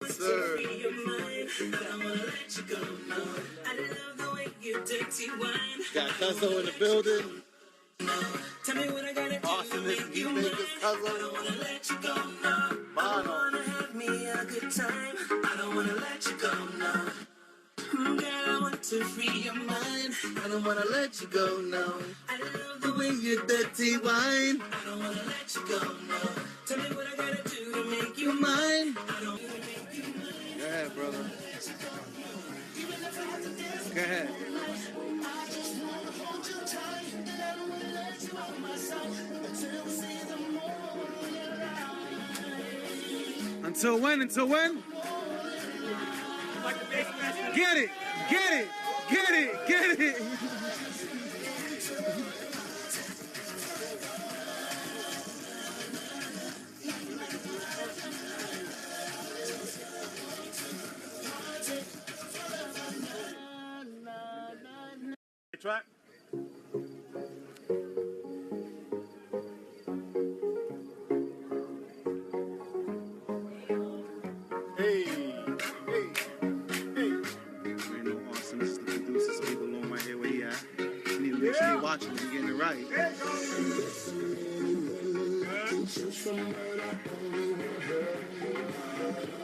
Sir. Got Cuzzo in the building. Tell me what I gotta do Austin to is make you Cuzzo. I don't wanna let you go, no. Mono. You wanna have me a good time. I don't wanna let you go, no. Girl, I want to free your mind. I don't wanna let you go, no. I love The way you dirty wine. I don't wanna let you go, no. Tell me what I gotta do to make you You mine? I don't wanna make you mine. Go ahead, brother. Go ahead. Until when? Until when? Get it! Get it! Get it! Get it! Track. Hey, hey, hey. Ain't no Austin, this is the producer, so he belong right here where he at. You need to make sure you watching and getting it right.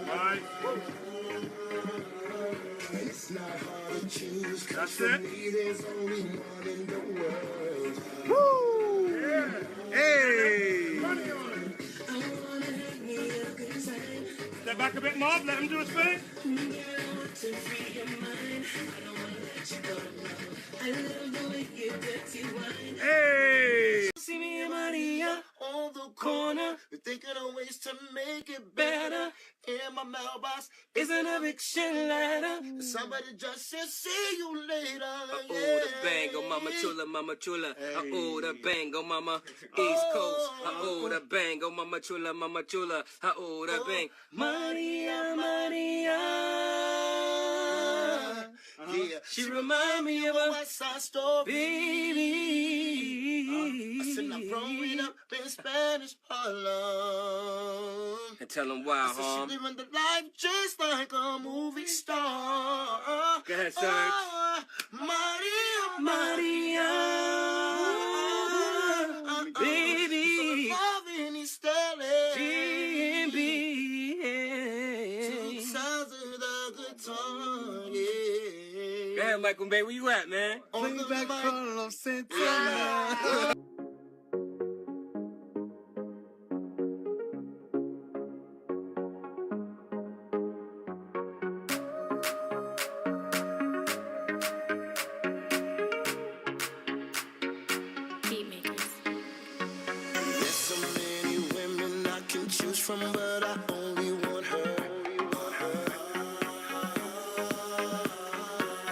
Alright. That's it. Woo! Yeah. Hey! Step back a bit more, let him do his thing. Hey! See me and Maria on the corner. We're thinking of ways to make it Better In my mailbox is an eviction letter. somebody just said, see you later. Oh, the bang, oh mama chula, mama chula. Oh, the bang, oh mama East Coast. Oh, the bang, oh mama chula, mama chula. Oh, the bang, Maria, Maria. Yeah. She remind me of a West Side Story. baby. I said I'm growing up in Spanish Harlem. And tell them why, So huh? she living the life just like a movie star. Go ahead, Serge. Maria, Maria, baby. loving is steady. G&B. Two sides of the guitar, yeah. Go ahead, Michael Bay, where you at, man? On the back Carlos Santana. There's so many women I can choose from, but I only want her.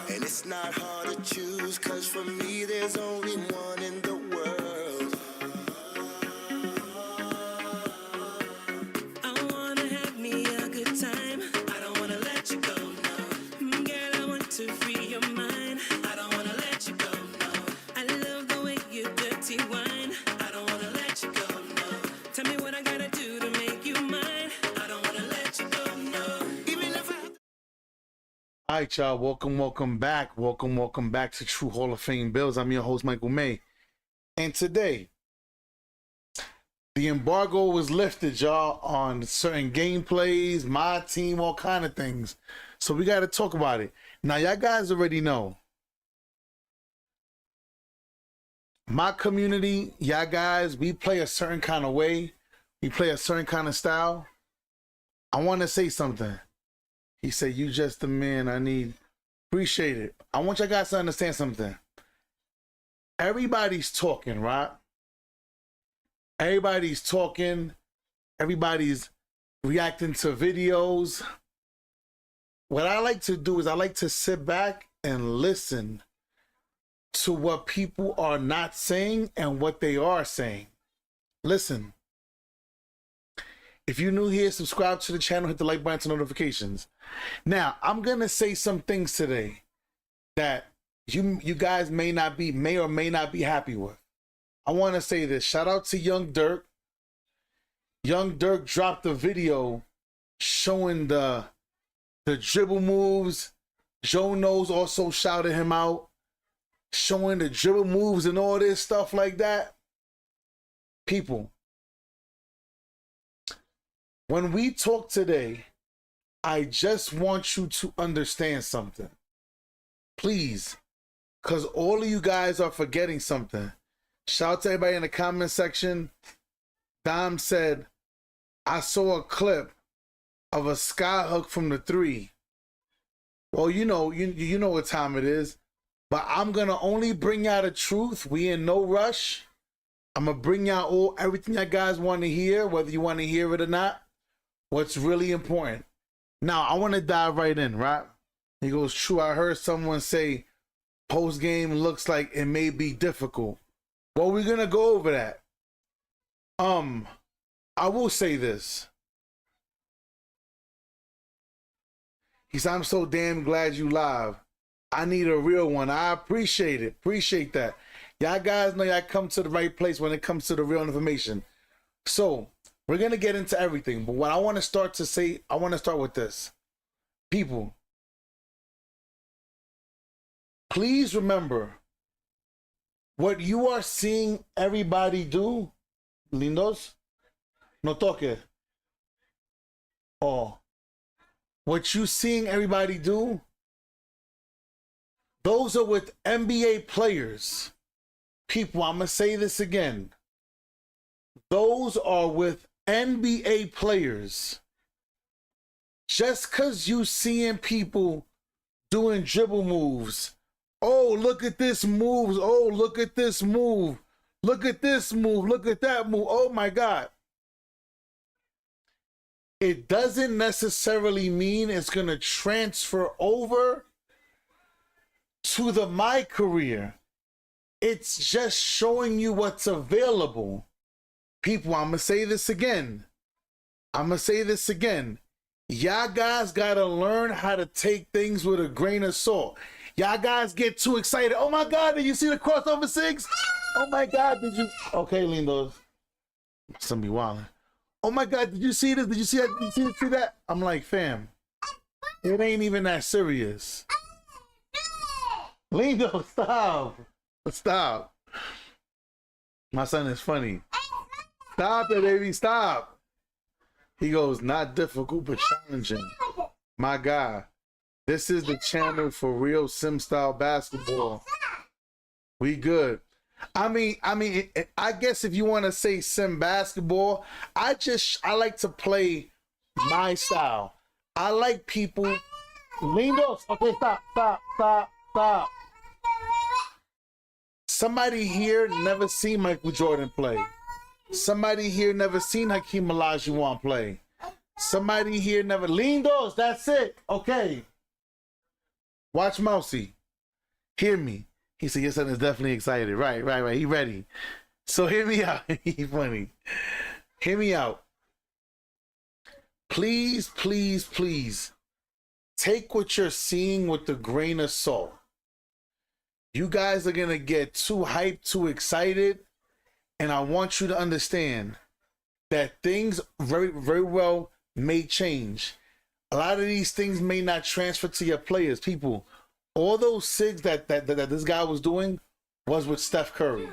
And it's not hard to choose, cause for me there's only one in the world. I wanna have me a good time. I don't wanna let you go, no. Girl, I want to free your mind. I don't wanna let you go, no. I love the way you dirty wine. I don't wanna let you go, no. Tell me what I gotta do to make you mine. I don't wanna let you go, no. Even if I All right, y'all. Welcome back. Welcome back to True Hall of Fame Bills. I'm your host, Michael May. And today, the embargo was lifted, y'all, on certain gameplays, my team, all kind of things. So we got to talk about it. Now, y'all guys already know. My community, y'all guys, we play a certain kind of way. We play a certain kind of style. I want to say something. He said, you just the man I need. Appreciate it. I want you guys to understand something. Everybody's talking, right? Everybody's talking. Everybody's reacting to videos. What I like to do is I like to sit back and listen to what people are not saying and what they are saying. Listen. If you're new here, subscribe to the channel, hit the like button to notifications. Now, I'm going to say some things today that you guys may or may not be happy with. I want to say this. Shout out to Young Dirk. Young Dirk dropped a video showing the the dribble moves. Joe Knows also shouted him out, showing the dribble moves and all this stuff like that. People, when we talk today, I just want you to understand something. Please, because all of you guys are forgetting something. Shout out to everybody in the comment section. Dom said, I saw a clip of a skyhook from the 3. Well, you know what time it is. But I'm gonna only bring out the truth. We in no rush. I'm gonna bring out everything that guys want to hear, whether you want to hear it or not. What's really important. Now, I want to dive right in, right? He goes, true, I heard someone say post-game looks like it may be difficult. Well, we're going to go over that. I will say this. He said, I'm so damn glad you live. I need a real one. I appreciate it. Appreciate that. Y'all guys know y'all come to the right place when it comes to the real information. So, we're going to get into everything. But what I want to start to say, I want to start with this. People, please remember what you are seeing everybody do. Lindos, no toque. Oh, what you seeing everybody do, those are with NBA players. People, I'm going to say this again. Those are with NBA players. Just because you seeing people doing dribble moves. Oh, look at this move. Oh, look at this move. Look at this move. Look at that move. Oh, my God. It doesn't necessarily mean it's going to transfer over to my career. It's just showing you what's available. People, I'm going to say this again. Y'all guys got to learn how to take things with a grain of salt. Y'all guys get too excited. Oh my God, did you see the crossover 6? Oh my God, did you? Okay, Lindos. Some be wildin'. Oh my God, did you see this? Did you see that? Did you see that? I'm like, fam, it ain't even that serious. Lindo, stop. Stop. My son is funny. Stop it, baby, stop. He goes, not difficult, but challenging. My God, this is the channel for real sim style basketball. We good. I mean, I guess if you want to say sim basketball, I like to play my style. I like people. Lindos, okay, stop. Somebody here never seen Michael Jordan play. Somebody here never seen Hakeem Olajuwon play. Somebody here never... Lindos, that's it. Okay. Watch Mousy. Hear me. He said, your son is definitely excited. Right. He ready. So hear me out. He's funny. Hear me out. Please, take what you're seeing with a grain of salt. You guys are going to get too hyped, too excited. And I want you to understand that things very, very well may change. A lot of these things may not transfer to your players. People, all those SIGs that this guy was doing was with Steph Curry.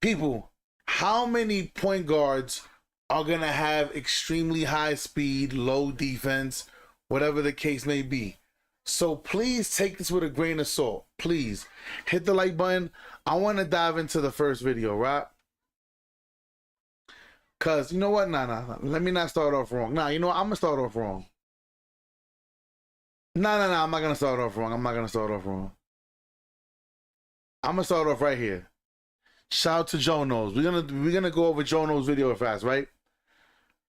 People, how many point guards are going to have extremely high speed, low defense, whatever the case may be? So please take this with a grain of salt. Please hit the like button. I want to dive into the first video, right? Because you know what? Nah. Let me not start off wrong. Nah, you know what? I'm going to start off wrong. Nah. I'm not going to start off wrong. I'm going to start off right here. Shout out to Joe Knows. We're gonna go over Joe Knows' video fast, right?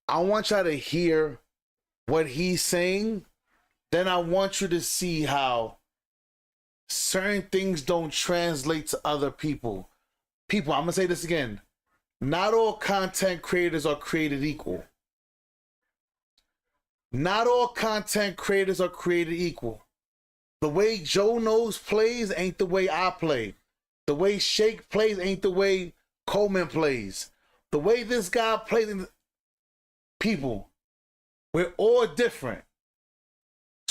I want y'all to hear what he's saying. Then I want you to see how certain things don't translate to other people. People, I'm going to say this again. Not all content creators are created equal. Not all content creators are created equal. The way Joe Knows plays ain't the way I play. The way Shake plays ain't the way Coleman plays. The way this guy plays. People, we're all different.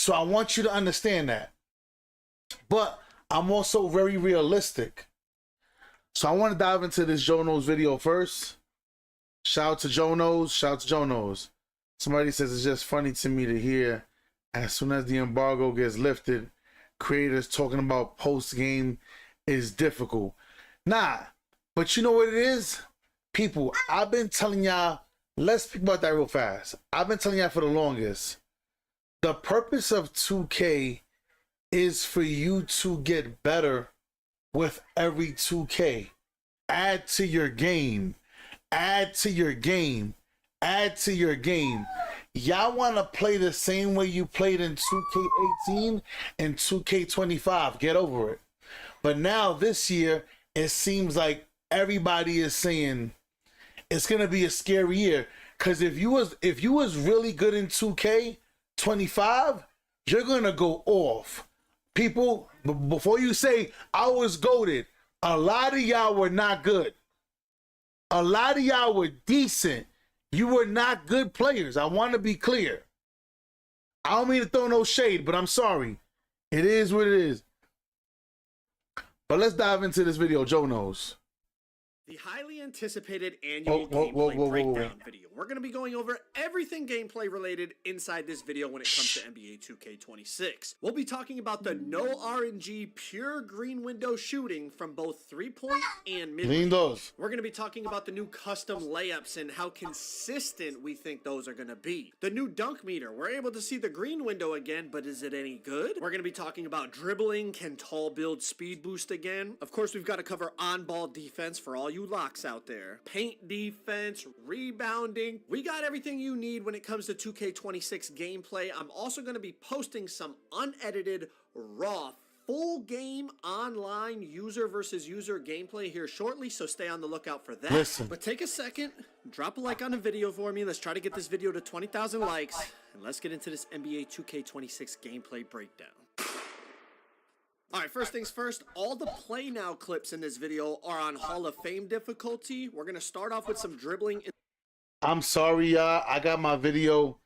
So I want you to understand that. But I'm also very realistic. So I want to dive into this Joe Knows video first. Shout out to Joe Knows. Shout out to Joe Knows. Somebody says it's just funny to me to hear as soon as the embargo gets lifted, creators talking about post-game is difficult. Nah, but you know what it is? People, I've been telling y'all, let's speak about that real fast. I've been telling y'all for the longest. The purpose of 2K is for you to get better with every 2K. Add to your game. Add to your game. Add to your game. Y'all want to play the same way you played in 2K18 and 2K25. Get over it. But now this year, it seems like everybody is saying it's gonna be a scary year. Cause if you was really good in 2K25, you're gonna go off. People, before you say I was goated, a lot of y'all were not good. A lot of y'all were decent. You were not good players. I want to be clear. I don't mean to throw no shade, but I'm sorry. It is what it is. But let's dive into this video. Joe Knows. The highly anticipated annual gameplay breakdown video. We're going to be going over everything gameplay related inside this video when it comes to NBA 2K26. We'll be talking about the no RNG pure green window shooting from both 3-point and mid-range. We're going to be talking about the new custom layups and how consistent we think those are going to be. The new dunk meter. We're able to see the green window again, but is it any good? We're going to be talking about dribbling. Can tall build speed boost again? Of course, we've got to cover on-ball defense for all you locks out there. Paint defense, rebounding. We got everything you need when it comes to 2K26 gameplay. I'm also going to be posting some unedited, raw, full game online user versus user gameplay here shortly, so stay on the lookout for that. Listen. But take a second, drop a like on the video for me. Let's try to get this video to 20,000 likes, and let's get into this NBA 2K26 gameplay breakdown. Alright, first things first, all the play now clips in this video are on Hall of Fame difficulty. We're going to start off with some dribbling. I'm sorry, y'all. I got my video.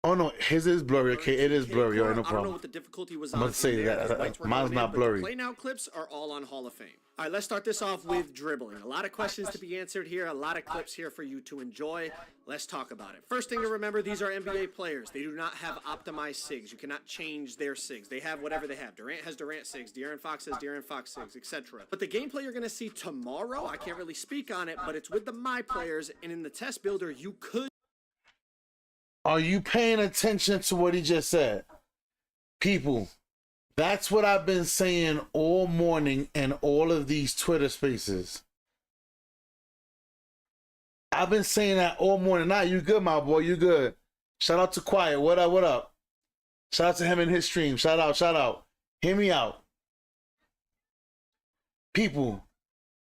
Oh, no. His is blurry. Okay, it is blurry. All right, no problem. I don't know what the difficulty was I'm on. going to say that. Mine's not blurry. The play now clips are all on Hall of Fame. Alright, let's start this off with dribbling. A lot of questions to be answered here. A lot of clips here for you to enjoy. Let's talk about it. First thing to remember, these are NBA players. They do not have optimized SIGs. You cannot change their SIGs. They have whatever they have. Durant has Durant SIGs. De'Aaron Fox has De'Aaron Fox SIGs, etc. But the gameplay you're going to see tomorrow, I can't really speak on it, but it's with the My players, and in the test builder, you could... Are you paying attention to what he just said? People, that's what I've been saying all morning in all of these Twitter spaces. I've been saying that all morning. Nah, you good, my boy. You good. Shout out to Quiet. What up, what up? Shout out to him in his stream. Shout out, shout out. Hear me out. People,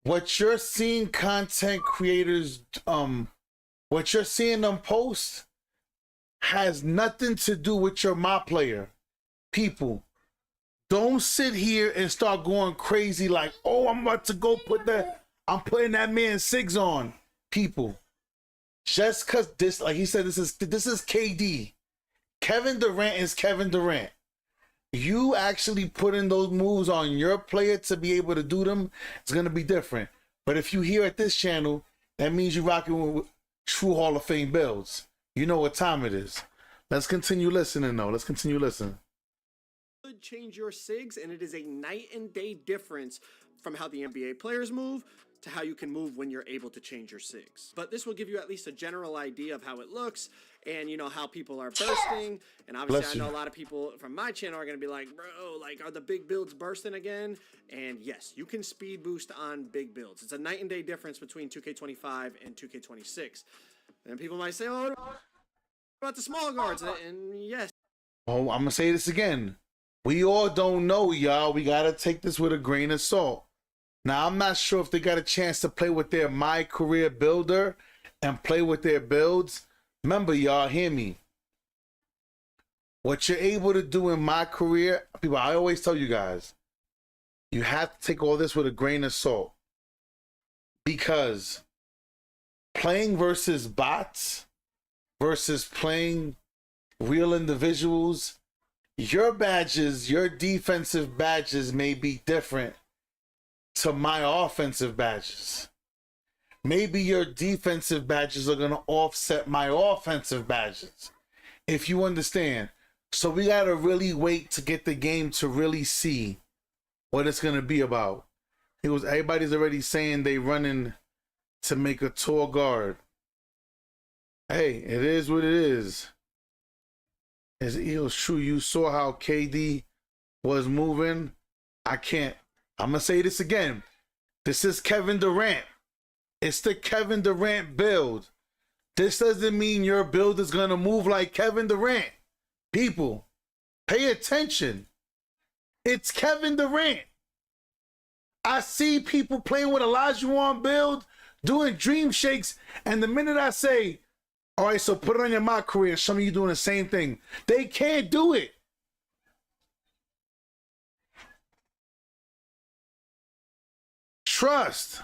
what you're seeing content creators, what you're seeing them post has nothing to do with your My player. People, don't sit here and start going crazy like, oh, I'm about to go I'm putting that man SIGs on. People, just cause this, like he said, this is KD. Kevin Durant is Kevin Durant. You actually putting those moves on your player to be able to do them, it's gonna be different. But if you here at this channel, that means you're rocking with true Hall of Fame builds. You know what time it is. Let's continue listening though. Let's continue listening. Could change your SIGs, and it is a night and day difference from how the NBA players move to how you can move when you're able to change your SIGs. But this will give you at least a general idea of how it looks and, you know, how people are bursting. And obviously I know a lot of people from my channel are going to be like, bro, like, are the big builds bursting again? And yes, you can speed boost on big builds. It's a night and day difference between 2K25 and 2K26. And people might say, oh, what about the small guards? And yes. Oh, I'm going to say this again. We all don't know, y'all. We got to take this with a grain of salt. Now, I'm not sure if they got a chance to play with their My Career Builder and play with their builds. Remember, y'all, hear me. What you're able to do in My Career, people, I always tell you guys, you have to take all this with a grain of salt. Because playing versus bots versus playing real individuals your badges, your defensive badges may be different to my offensive badges. Maybe your defensive badges are going to offset my offensive badges, if you understand. So we got to really wait to get the game to really see what it's going to be about. Everybody's already saying they running to make a tall guard. Hey, it is what it is. It was true. You saw how KD was moving. I'm going to say this again. This is Kevin Durant. It's the Kevin Durant build. This doesn't mean your build is going to move like Kevin Durant. People, pay attention. It's Kevin Durant. I see people playing with Olajuwon build, doing dream shakes, and the minute I say, all right, so put it on your mock career, some of you doing the same thing, they can't do it. Trust.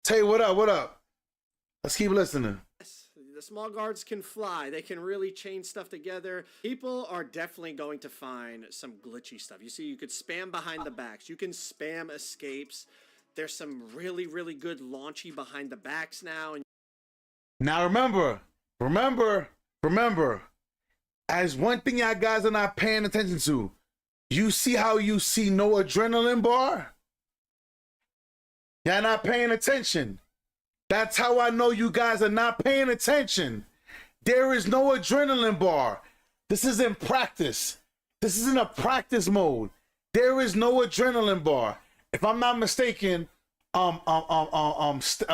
Tay, what up? Let's keep listening. The small guards can fly. They can really chain stuff together. People are definitely going to find some glitchy stuff. You see, you could spam behind the backs. You can spam escapes. There's some really, really good launchy behind the backs now. Now remember, as one thing y'all guys are not paying attention to, you see how you see no adrenaline bar? Y'all not paying attention. That's how I know you guys are not paying attention. There is no adrenaline bar. This is in practice. This is in a practice mode. There is no adrenaline bar. If I'm not mistaken, stats.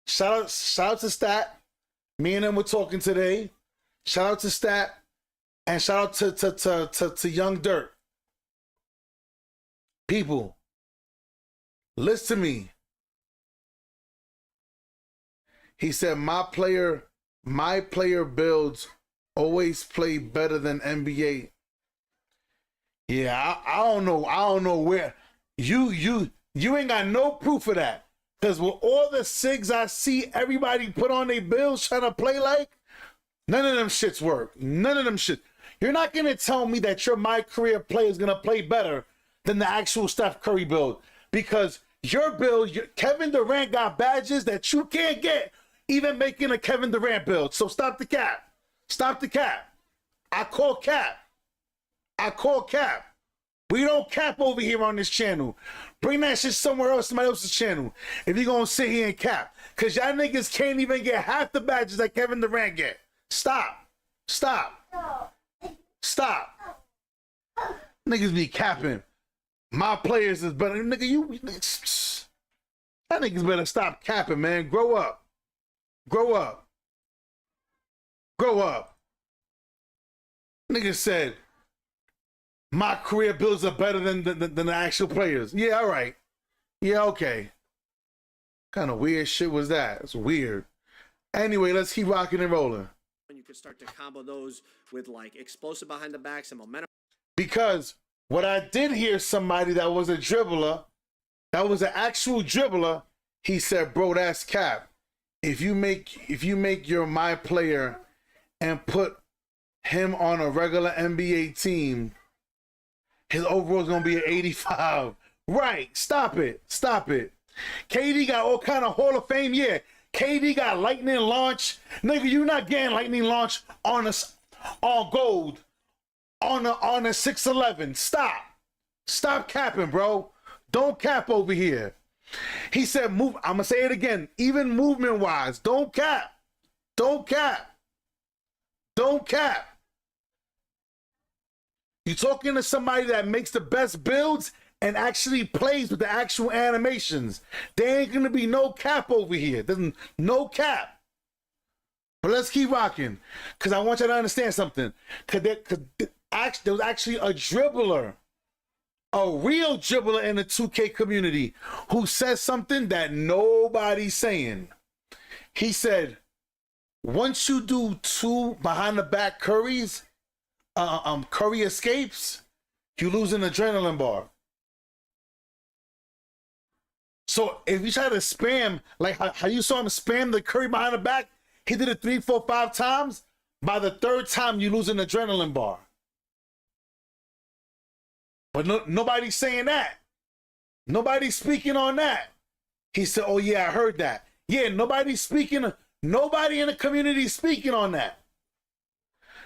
Shout out to Stat. Me and him were talking today. Shout out to Stat, and shout out to Young Dirt. People, listen to me. He said, my player builds always play better than NBA. Yeah, I don't know where you ain't got no proof of that. Because with all the SIGs I see everybody put on their bills trying to play like, none of them shits work. None of them shit. You're not gonna tell me that your my career player is gonna play better than the actual Steph Curry build. Because your build, Kevin Durant got badges that you can't get even making a Kevin Durant build. So stop the cap. Stop the cap. I call cap. We don't cap over here on this channel. Bring that shit somewhere else, somebody else's channel, if you're gonna sit here and cap. Cause y'all niggas can't even get half the badges that Kevin Durant get. Stop. Niggas be capping. My players is better. Nigga, that niggas better stop capping, man. Grow up. Niggas said, my career builds are better than the actual players. Yeah, all right. Yeah, okay. Kind of weird shit was that? It's weird. Anyway, let's keep rocking and rolling. And you could start to combo those with like explosive behind the backs and momentum. Because what I did hear somebody that was a dribbler, that was an actual dribbler, he said, bro, that's cap. If you make your my player and put him on a regular NBA team, his overall is gonna be an 85. Right? Stop it. KD got all kind of Hall of Fame. Yeah, KD got lightning launch. Nigga, you not getting lightning launch on gold on a 6'11". Stop capping, bro. Don't cap over here. He said, move. I'm gonna say it again. Even movement wise, don't cap. You're talking to somebody that makes the best builds and actually plays with the actual animations. There ain't gonna be no cap over here. There's no cap. But let's keep rocking, because I want you to understand something. Because there was actually a dribbler, a real dribbler in the 2K community who says something that nobody's saying. He said, once you do 2 behind the back Curries, Curry escapes, you lose an adrenaline bar. So if you try to spam, like how you saw him spam the Curry behind the back, He did it 3, 4, 5 times. By the third time, you lose an adrenaline bar. But nobody's saying that. Nobody's speaking on that. He said, oh yeah, I heard that. Yeah, nobody's speaking. Nobody in the community is speaking on that.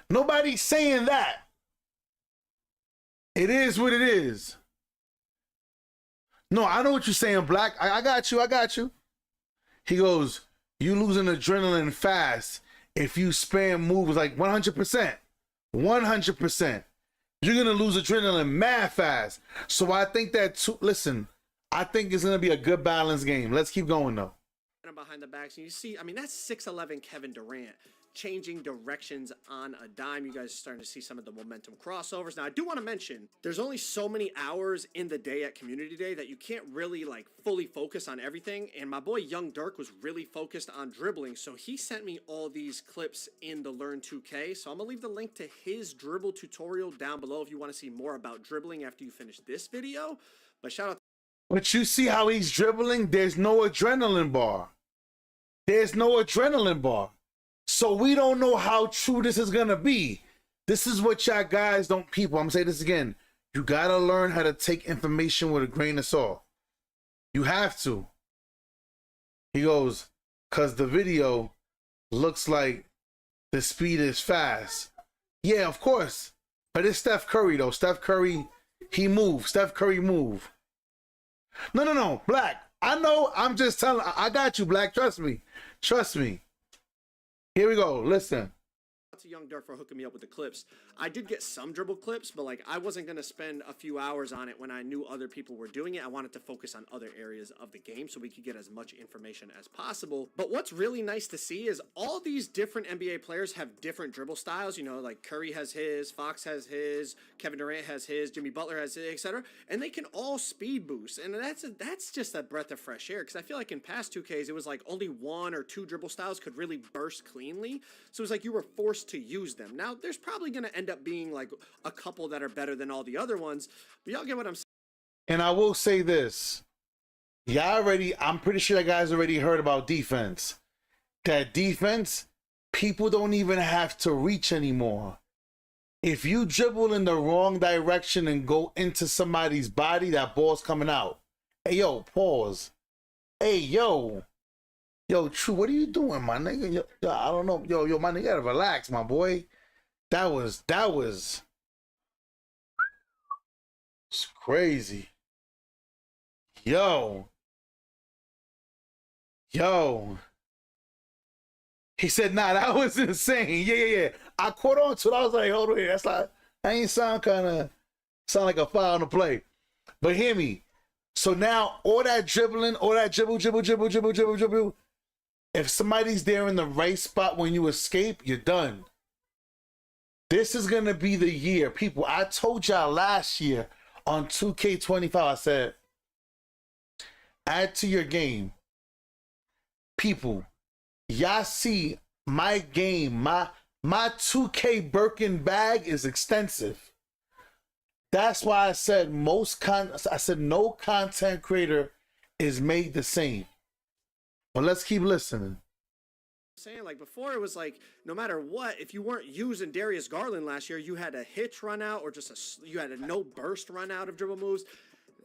Nobody's saying that. It is what it is. No, I know what you're saying, Black. I got you. I got you. He goes, you losing adrenaline fast if you spam moves like 100%. 100%. You're going to lose adrenaline mad fast. So I think that, listen, I think it's going to be a good balanced game. Let's keep going, though. Behind the backs, and you see, I mean, that's 6'11" Kevin Durant changing directions on a dime. You guys are starting to see some of the momentum crossovers. Now, I do want to mention, there's only so many hours in the day at Community Day that you can't really, like, fully focus on everything, and my boy Young Dirk was really focused on dribbling, so he sent me all these clips in the Learn 2K, so I'm going to leave the link to his dribble tutorial down below if you want to see more about dribbling after you finish this video. But shout out. But you see how he's dribbling? There's no adrenaline bar. There's no adrenaline bar. So we don't know how true this is going to be. This is what y'all guys don't people. I'm going to say this again. You got to learn how to take information with a grain of salt. You have to. He goes, because the video looks like the speed is fast. Yeah, of course. But it's Steph Curry, though. Steph Curry, he moved. Steph Curry moved. No, Black. I know, I'm just telling, I got you, Black. Trust me. Trust me. Here we go. Listen. To Young Dirk for hooking me up with the clips. I did get some dribble clips, but like I wasn't going to spend a few hours on it when I knew other people were doing it. I wanted to focus on other areas of the game so we could get as much information as possible. But what's really nice to see is all these different NBA players have different dribble styles. You know, like Curry has his, Fox has his, Kevin Durant has his, Jimmy Butler has his, etc. And they can all speed boost. And that's just a breath of fresh air, because I feel like in past 2Ks it was like only 1 or 2 dribble styles could really burst cleanly. So it was like you were forced to use them. Now there's probably going to end up being like a couple that are better than all the other ones, but y'all get what I'm saying. And I will say this. I'm pretty sure you guys already heard about defense. That defense, people don't even have to reach anymore. If you dribble in the wrong direction and go into somebody's body, that ball's coming out. Hey, yo, pause. Hey, yo, True, what are you doing, my nigga? Yo, I don't know. Yo, my nigga, you gotta relax, my boy. That was it's crazy. Yo. He said, nah, that was insane. Yeah. I caught on to it. I was like, hold on here. That's like, that ain't sound like a foul on the play. But hear me. So now all that dribbling, all that dribble. If somebody's there in the right spot when you escape, you're done. This is going to be the year. People, I told y'all last year on 2K25, I said, add to your game. People, y'all see my game, my 2K Birkin bag is extensive. That's why I said no content creator is made the same. But let's keep listening. Saying like before, it was like no matter what, if you weren't using Darius Garland last year, you had a hitch run out or you had a no burst run out of dribble moves.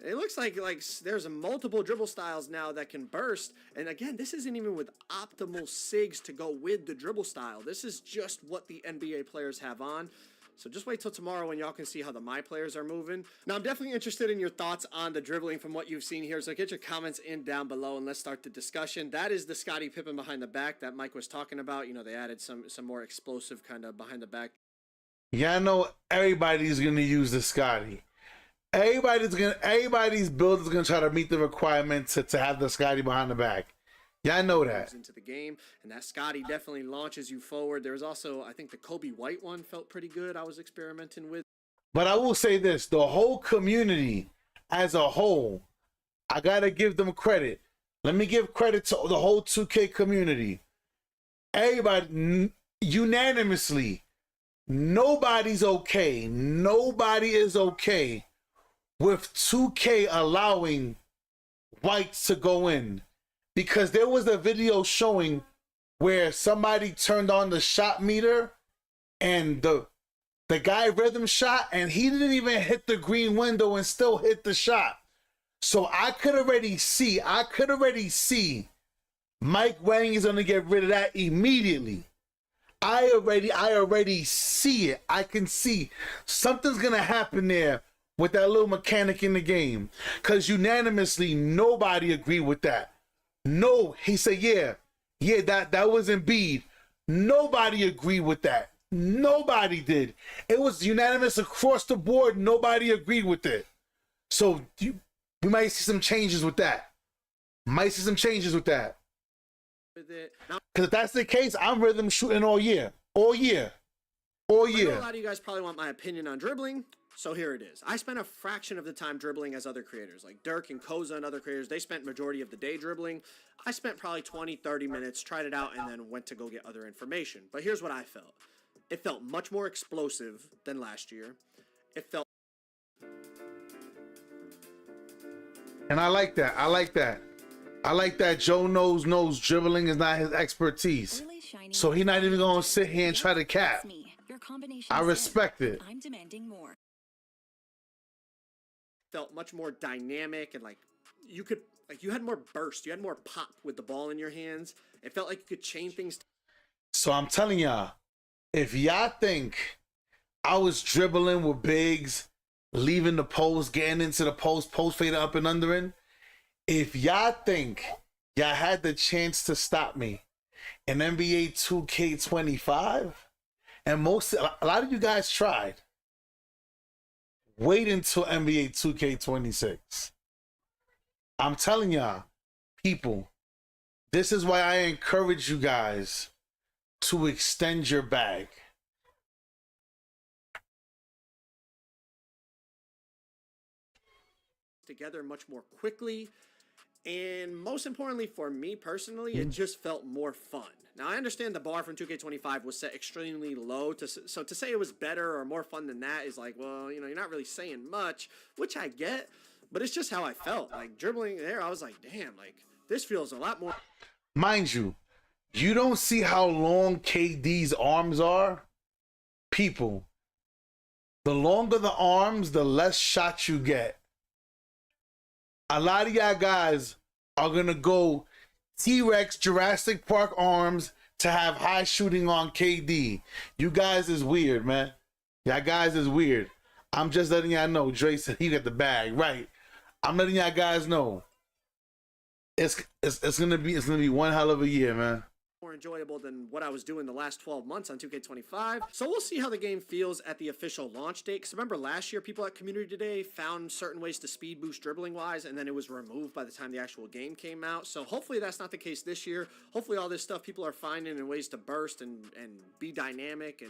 It looks like there's multiple dribble styles now that can burst. And again, this isn't even with optimal SIGs to go with the dribble style. This is just what the NBA players have on. So just wait till tomorrow when y'all can see how the my players are moving. Now, I'm definitely interested in your thoughts on the dribbling from what you've seen here. So get your comments in down below and let's start the discussion. That is the Scottie Pippen behind the back that Mike was talking about. You know, they added some more explosive kind of behind the back. Yeah, I know everybody's going to use the Scottie. Everybody's build is going to try to meet the requirements to have the Scottie behind the back. Yeah, I know that. Into the game, and that Scottie definitely launches you forward. There's also, I think the Kobe White one felt pretty good. I was experimenting with. But I will say this, the whole community as a whole, I got to give them credit. Let me give credit to the whole 2K community. Everybody, unanimously, nobody's okay. Nobody is okay with 2K allowing whites to go in. Because there was a video showing where somebody turned on the shot meter and the guy rhythm shot and he didn't even hit the green window and still hit the shot. So I could already see Mike Wang is gonna get rid of that immediately. I already see it. I can see something's gonna happen there with that little mechanic in the game. Cause unanimously nobody agreed with that. No, he said, yeah, that was Embiid. Nobody agreed with that. Nobody did. It was unanimous across the board. Nobody agreed with it. So we might see some changes with that. Because if that's the case, I'm rhythm shooting all year. I know a lot of you guys probably want my opinion on dribbling, so here it is. I spent a fraction of the time dribbling as other creators, like Dirk and Koza and other creators. They spent majority of the day dribbling. I spent probably 20, 30 minutes, tried it out, and then went to go get other information. But here's what I felt. It felt much more explosive than last year. It felt... And I like that. Joe knows dribbling is not his expertise. So he's not even going to sit here and try to cap. I respect it. I'm demanding more. Felt much more dynamic and you had more burst. You had more pop with the ball in your hands. It felt like you could chain things. So I'm telling y'all, if y'all think I was dribbling with bigs, leaving the post, getting into the post fade up and under in, if y'all think y'all had the chance to stop me in NBA 2K25, and a lot of you guys tried, wait until NBA 2K26. I'm telling y'all, people, this is why I encourage you guys to extend your bag. Together much more quickly, and most importantly for me personally, it just felt more fun. Now I understand the bar from 2K25 was set extremely low, so to say it was better or more fun than that is like, well, you're not really saying much, which I get, but it's just how I felt. Like dribbling there, I was like, damn, this feels a lot more. Mind you, you don't see how long KD's arms are? People, the longer the arms, the less shots you get. A lot of y'all guys are going to go T-Rex Jurassic Park arms to have high shooting on KD. You guys is weird, man. Y'all guys is weird. I'm just letting y'all know. Dre said he got the bag, right? I'm letting y'all guys know. It's gonna be one hell of a year, man. More enjoyable than what I was doing the last 12 months on 2K25. So we'll see how the game feels at the official launch date. Because remember last year, people at Community Day found certain ways to speed boost dribbling wise, and then it was removed by the time the actual game came out. So hopefully that's not the case this year. Hopefully all this stuff people are finding and ways to burst and be dynamic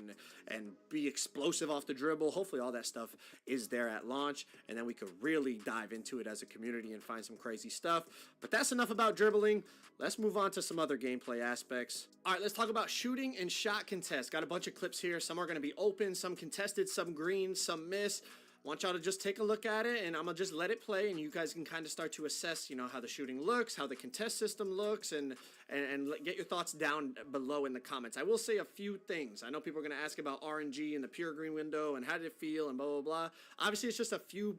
and be explosive off the dribble. Hopefully all that stuff is there at launch, and then we could really dive into it as a community and find some crazy stuff. But that's enough about dribbling. Let's move on to some other gameplay aspects. All right, let's talk about shooting and shot contests. Got a bunch of clips here. Some are going to be open, some contested, some green, some miss. Want y'all to just take a look at it, and I'm going to just let it play, and you guys can kind of start to assess, how the shooting looks, how the contest system looks, and get your thoughts down below in the comments. I will say a few things. I know people are going to ask about RNG and the pure green window, and how did it feel, and blah, blah, blah. Obviously, it's just a few,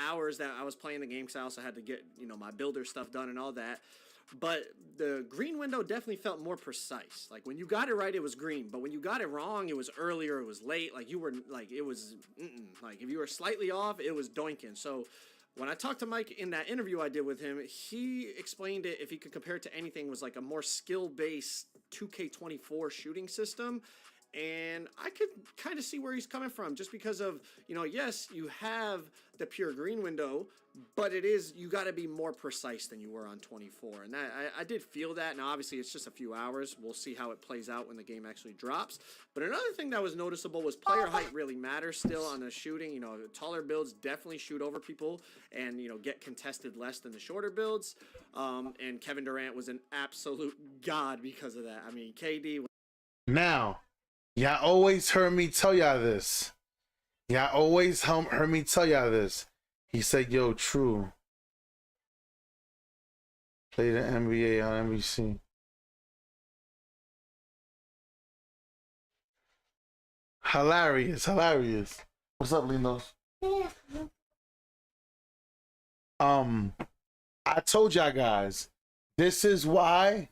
hours that I was playing the game, because I also had to get, my builder stuff done and all that. But the green window definitely felt more precise. Like when you got it right, it was green. But when you got it wrong, it was earlier, it was late. Like you were like, it was, like if you were slightly off, it was doinking. So when I talked to Mike in that interview I did with him, he explained it, if he could compare it to anything, was like a more skill-based 2K24 shooting system. And I could kind of see where he's coming from, just because of, yes, you have the pure green window, but you got to be more precise than you were on 24. And I did feel that. Now, obviously, it's just a few hours. We'll see how it plays out when the game actually drops. But another thing that was noticeable was player height really matters still on the shooting. Taller builds definitely shoot over people and, get contested less than the shorter builds. And Kevin Durant was an absolute god because of that. I mean, KD. Now, y'all always heard me tell y'all this. He said, yo, True, play the NBA on NBC. Hilarious. What's up, Lindos? I told y'all guys, this is why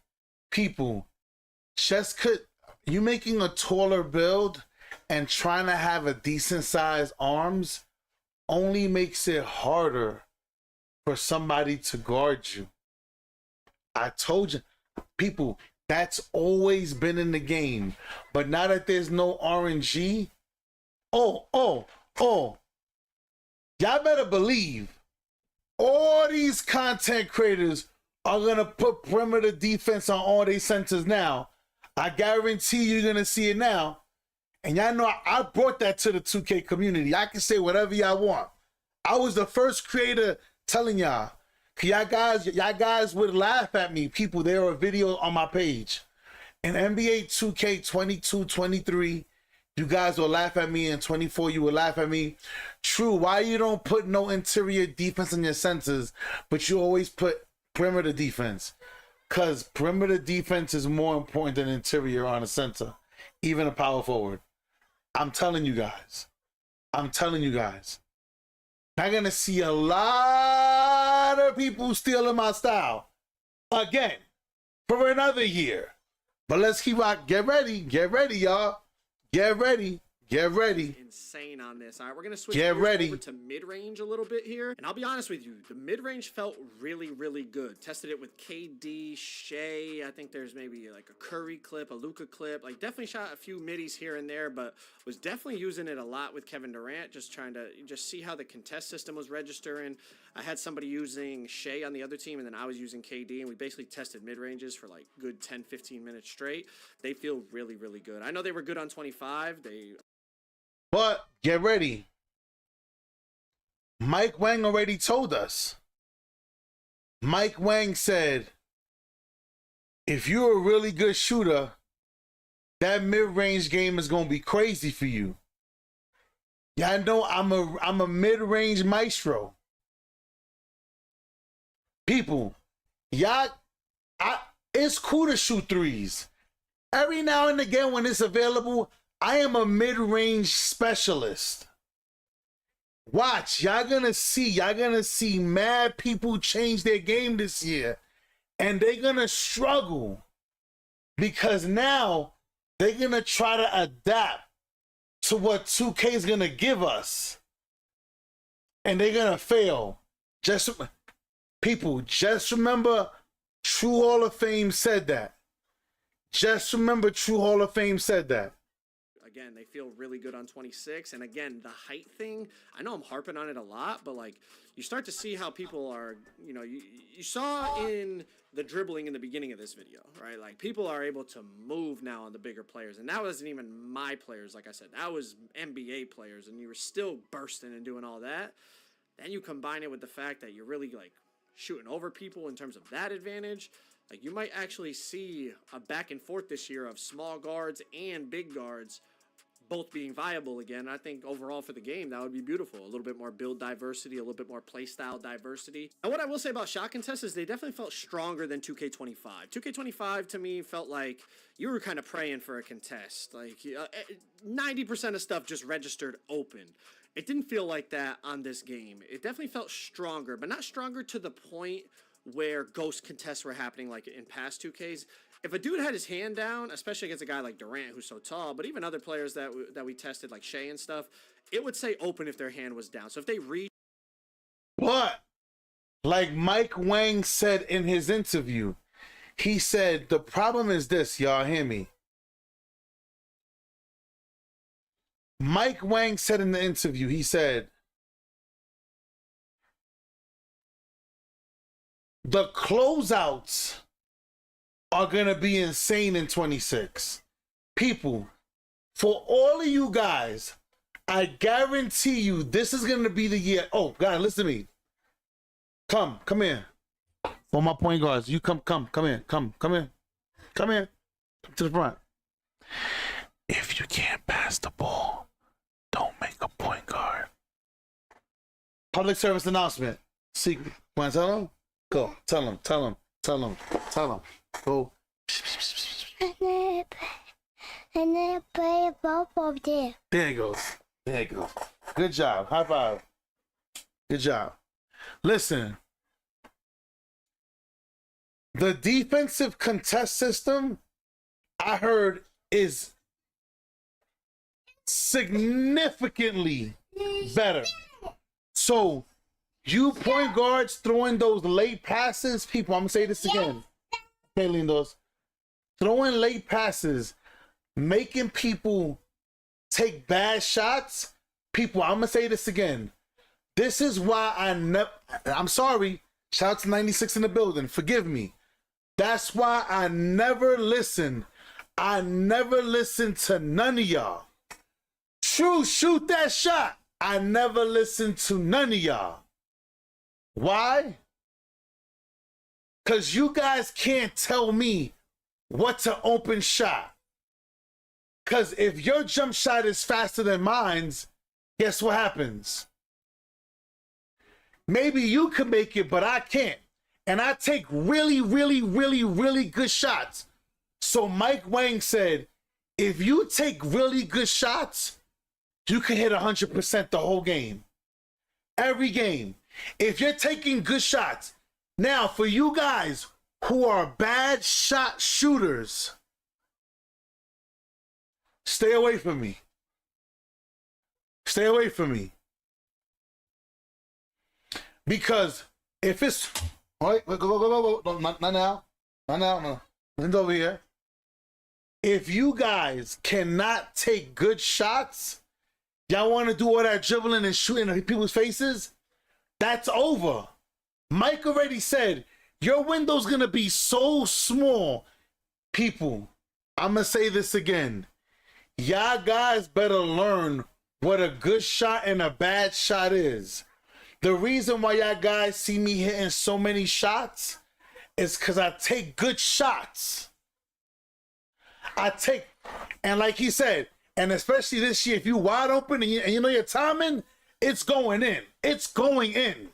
people you making a taller build and trying to have a decent size arms only makes it harder for somebody to guard you. I told you, people, that's always been in the game. But now that there's no RNG, y'all better believe all these content creators are gonna put perimeter defense on all their centers now. I guarantee you're gonna see it now. And y'all know I brought that to the 2K community. I can say whatever y'all want. I was the first creator telling y'all. Y'all guys would laugh at me. People, there are videos on my page. In NBA 2K22, 23, you guys will laugh at me. In 24, you will laugh at me. True, why you don't put no interior defense in your centers, but you always put perimeter defense? Because perimeter defense is more important than interior on a center, even a power forward. I'm telling you guys. I'm going to see a lot of people stealing my style again for another year. But let's keep rock. Get ready, y'all. Get ready. Insane on this. All right, we're going to switch over to mid-range a little bit here. And I'll be honest with you, the mid-range felt really, really good. Tested it with KD, Shea. I think there's maybe like a Curry clip, a Luka clip. Like definitely shot a few middies here and there, but was definitely using it a lot with Kevin Durant, just trying to see how the contest system was registering. I had somebody using Shea on the other team, and then I was using KD, and we basically tested mid-ranges for like good 10, 15 minutes straight. They feel really, really good. I know they were good on 25. But get ready. Mike Wang already told us. Mike Wang said, if you're a really good shooter, that mid-range game is going to be crazy for you. Y'all know I'm a mid-range maestro. People, it's cool to shoot threes. Every now and again when it's available, I am a mid-range specialist. Watch, y'all gonna see mad people change their game this year, and they're gonna struggle because now they're gonna try to adapt to what 2K is gonna give us, and they're gonna fail. Just remember, True Hall of Fame said that. Again, they feel really good on 26. And again, the height thing, I know I'm harping on it a lot, but like you start to see how people are, you saw in the dribbling in the beginning of this video, right? Like people are able to move now on the bigger players. And that wasn't even my players, like I said, that was NBA players, and you were still bursting and doing all that. Then you combine it with the fact that you're really like shooting over people in terms of that advantage. Like you might actually see a back and forth this year of small guards and big guards both being viable again. I think overall for the game, that would be beautiful. A little bit more build diversity, a little bit more play style diversity. And what I will say about shot contests is they definitely felt stronger than 2K25. 2K25 to me felt like you were kind of praying for a contest. Like 90% of stuff just registered open. It didn't feel like that on this game. It definitely felt stronger, but not stronger to the point where ghost contests were happening like in past 2Ks. If a dude had his hand down, especially against a guy like Durant who's so tall, but even other players that we tested like Shea and stuff, it would say open if their hand was down. So if they reach. But like Mike Wang said in his interview, he said the problem is this, y'all hear me? Mike Wang said in the interview, he said, the closeouts are going to be insane in 26. People, for all of you guys, I guarantee you this is going to be the year. Oh, God, listen to me. Come here. For my point guards, you come here. Come here. Come to the front. If you can't pass the ball, don't make a point guard. Public service announcement. Secret. Want to tell them? Go. Tell them. Go. And then play both of them. There it goes. There it goes. Good job. High five. Good job. Listen. The defensive contest system, I heard, is significantly better. So, you point guards throwing those late passes, people, I'm going to say this again. Okay, Lindos. Throwing late passes, making people take bad shots. People, I'm going to say this again. This is why I'm sorry. Shout out to 96 in the building. Forgive me. That's why I never listen. I never listen to none of y'all. True, shoot that shot. I never listen to none of y'all. Why? Because you guys can't tell me what's an open shot. Because if your jump shot is faster than mine's, guess what happens? Maybe you can make it, but I can't. And I take really, really, really, really good shots. So Mike Wang said, if you take really good shots, you can hit 100% the whole game. Every game. If you're taking good shots. Now, for you guys who are bad shot shooters, stay away from me. Stay away from me. Because if it's... All right, go. No, not now. Not now. No. Lin's over here. If you guys cannot take good shots, y'all want to do all that dribbling and shooting in people's faces, that's over. Mike already said, your window's going to be so small. People, I'm going to say this again. Y'all guys better learn what a good shot and a bad shot is. The reason why y'all guys see me hitting so many shots is because I take good shots. And like he said, and especially this year, if you wide open and you know your timing, it's going in. It's going in.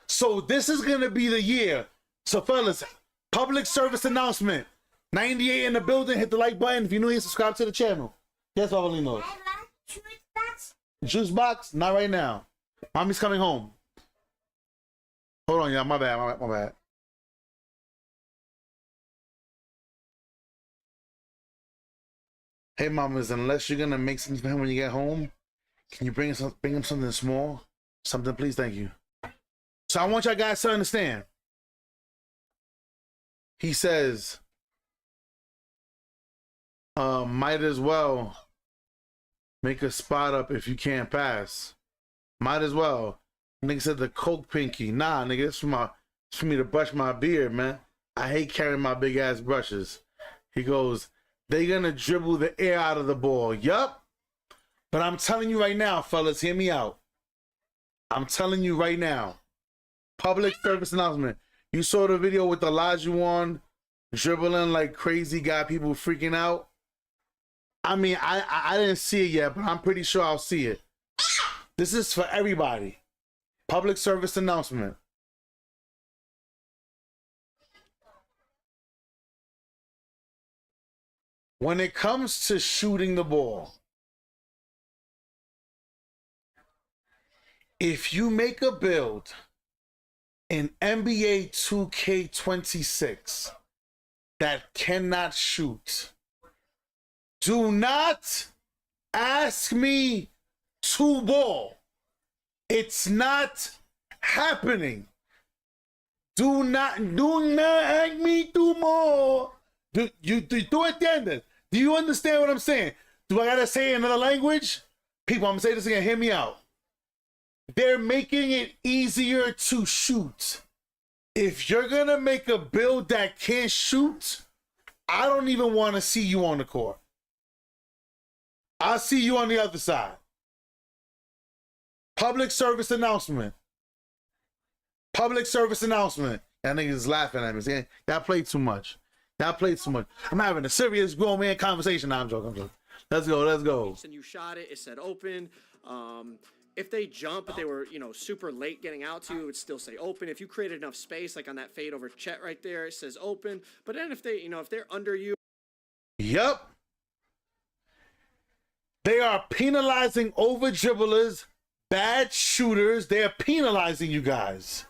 So this is going to be the year. So fellas, public service announcement. 98 in the building, hit the like button. If you're new here, subscribe to the channel. Yes, Pavelino. Juice box? Not right now. Mommy's coming home. Hold on, y'all. My bad. Hey, mamas, unless you're gonna make something for him when you get home, can you bring him something small? Something, please, thank you. So I want y'all guys to understand. He says, might as well make a spot up if you can't pass. Might as well. Nigga said the Coke pinky. Nah, nigga, it's for me to brush my beard, man. I hate carrying my big ass brushes. He goes, they gonna dribble the air out of the ball. Yup. But I'm telling you right now, fellas, hear me out. I'm telling you right now. Public service announcement. You saw the video with Olajuwon dribbling like crazy, got people freaking out. I mean, I didn't see it yet, but I'm pretty sure I'll see it. This is for everybody. Public service announcement. When it comes to shooting the ball, if you make a build in NBA 2K26 that cannot shoot, do not ask me to ball. It's not happening. Do not ask me to more. Do you entiendes? Do you understand what I'm saying? Do I gotta say another language? People, I'm gonna say this again. Hear me out. They're making it easier to shoot. If you're gonna make a build that can't shoot, I don't even want to see you on the court. I'll see you on the other side. Public service announcement. Public service announcement. That niggas laughing at me. Saying, y'all play too much. Y'all play too much. I'm having a serious grown man conversation. Nah, I'm joking. Let's go. And you shot it. It said open. If they jump, but they were, super late getting out to you, it would still say open. If you created enough space, like on that fade over Chet right there, it says open. But then if they, if they're under you. Yep. They are penalizing over dribblers, bad shooters. They are penalizing you guys.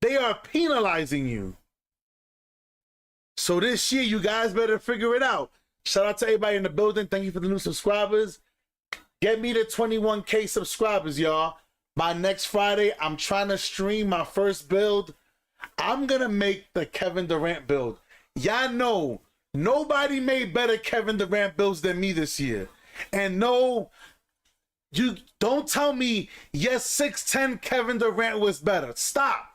They are penalizing you. So this year, you guys better figure it out. Shout out to everybody in the building. Thank you for the new subscribers. Get me to 21K subscribers, y'all. By next Friday, I'm trying to stream my first build. I'm going to make the Kevin Durant build. Y'all know nobody made better Kevin Durant builds than me this year. And no, you don't tell me, yes, 6'10 Kevin Durant was better. Stop.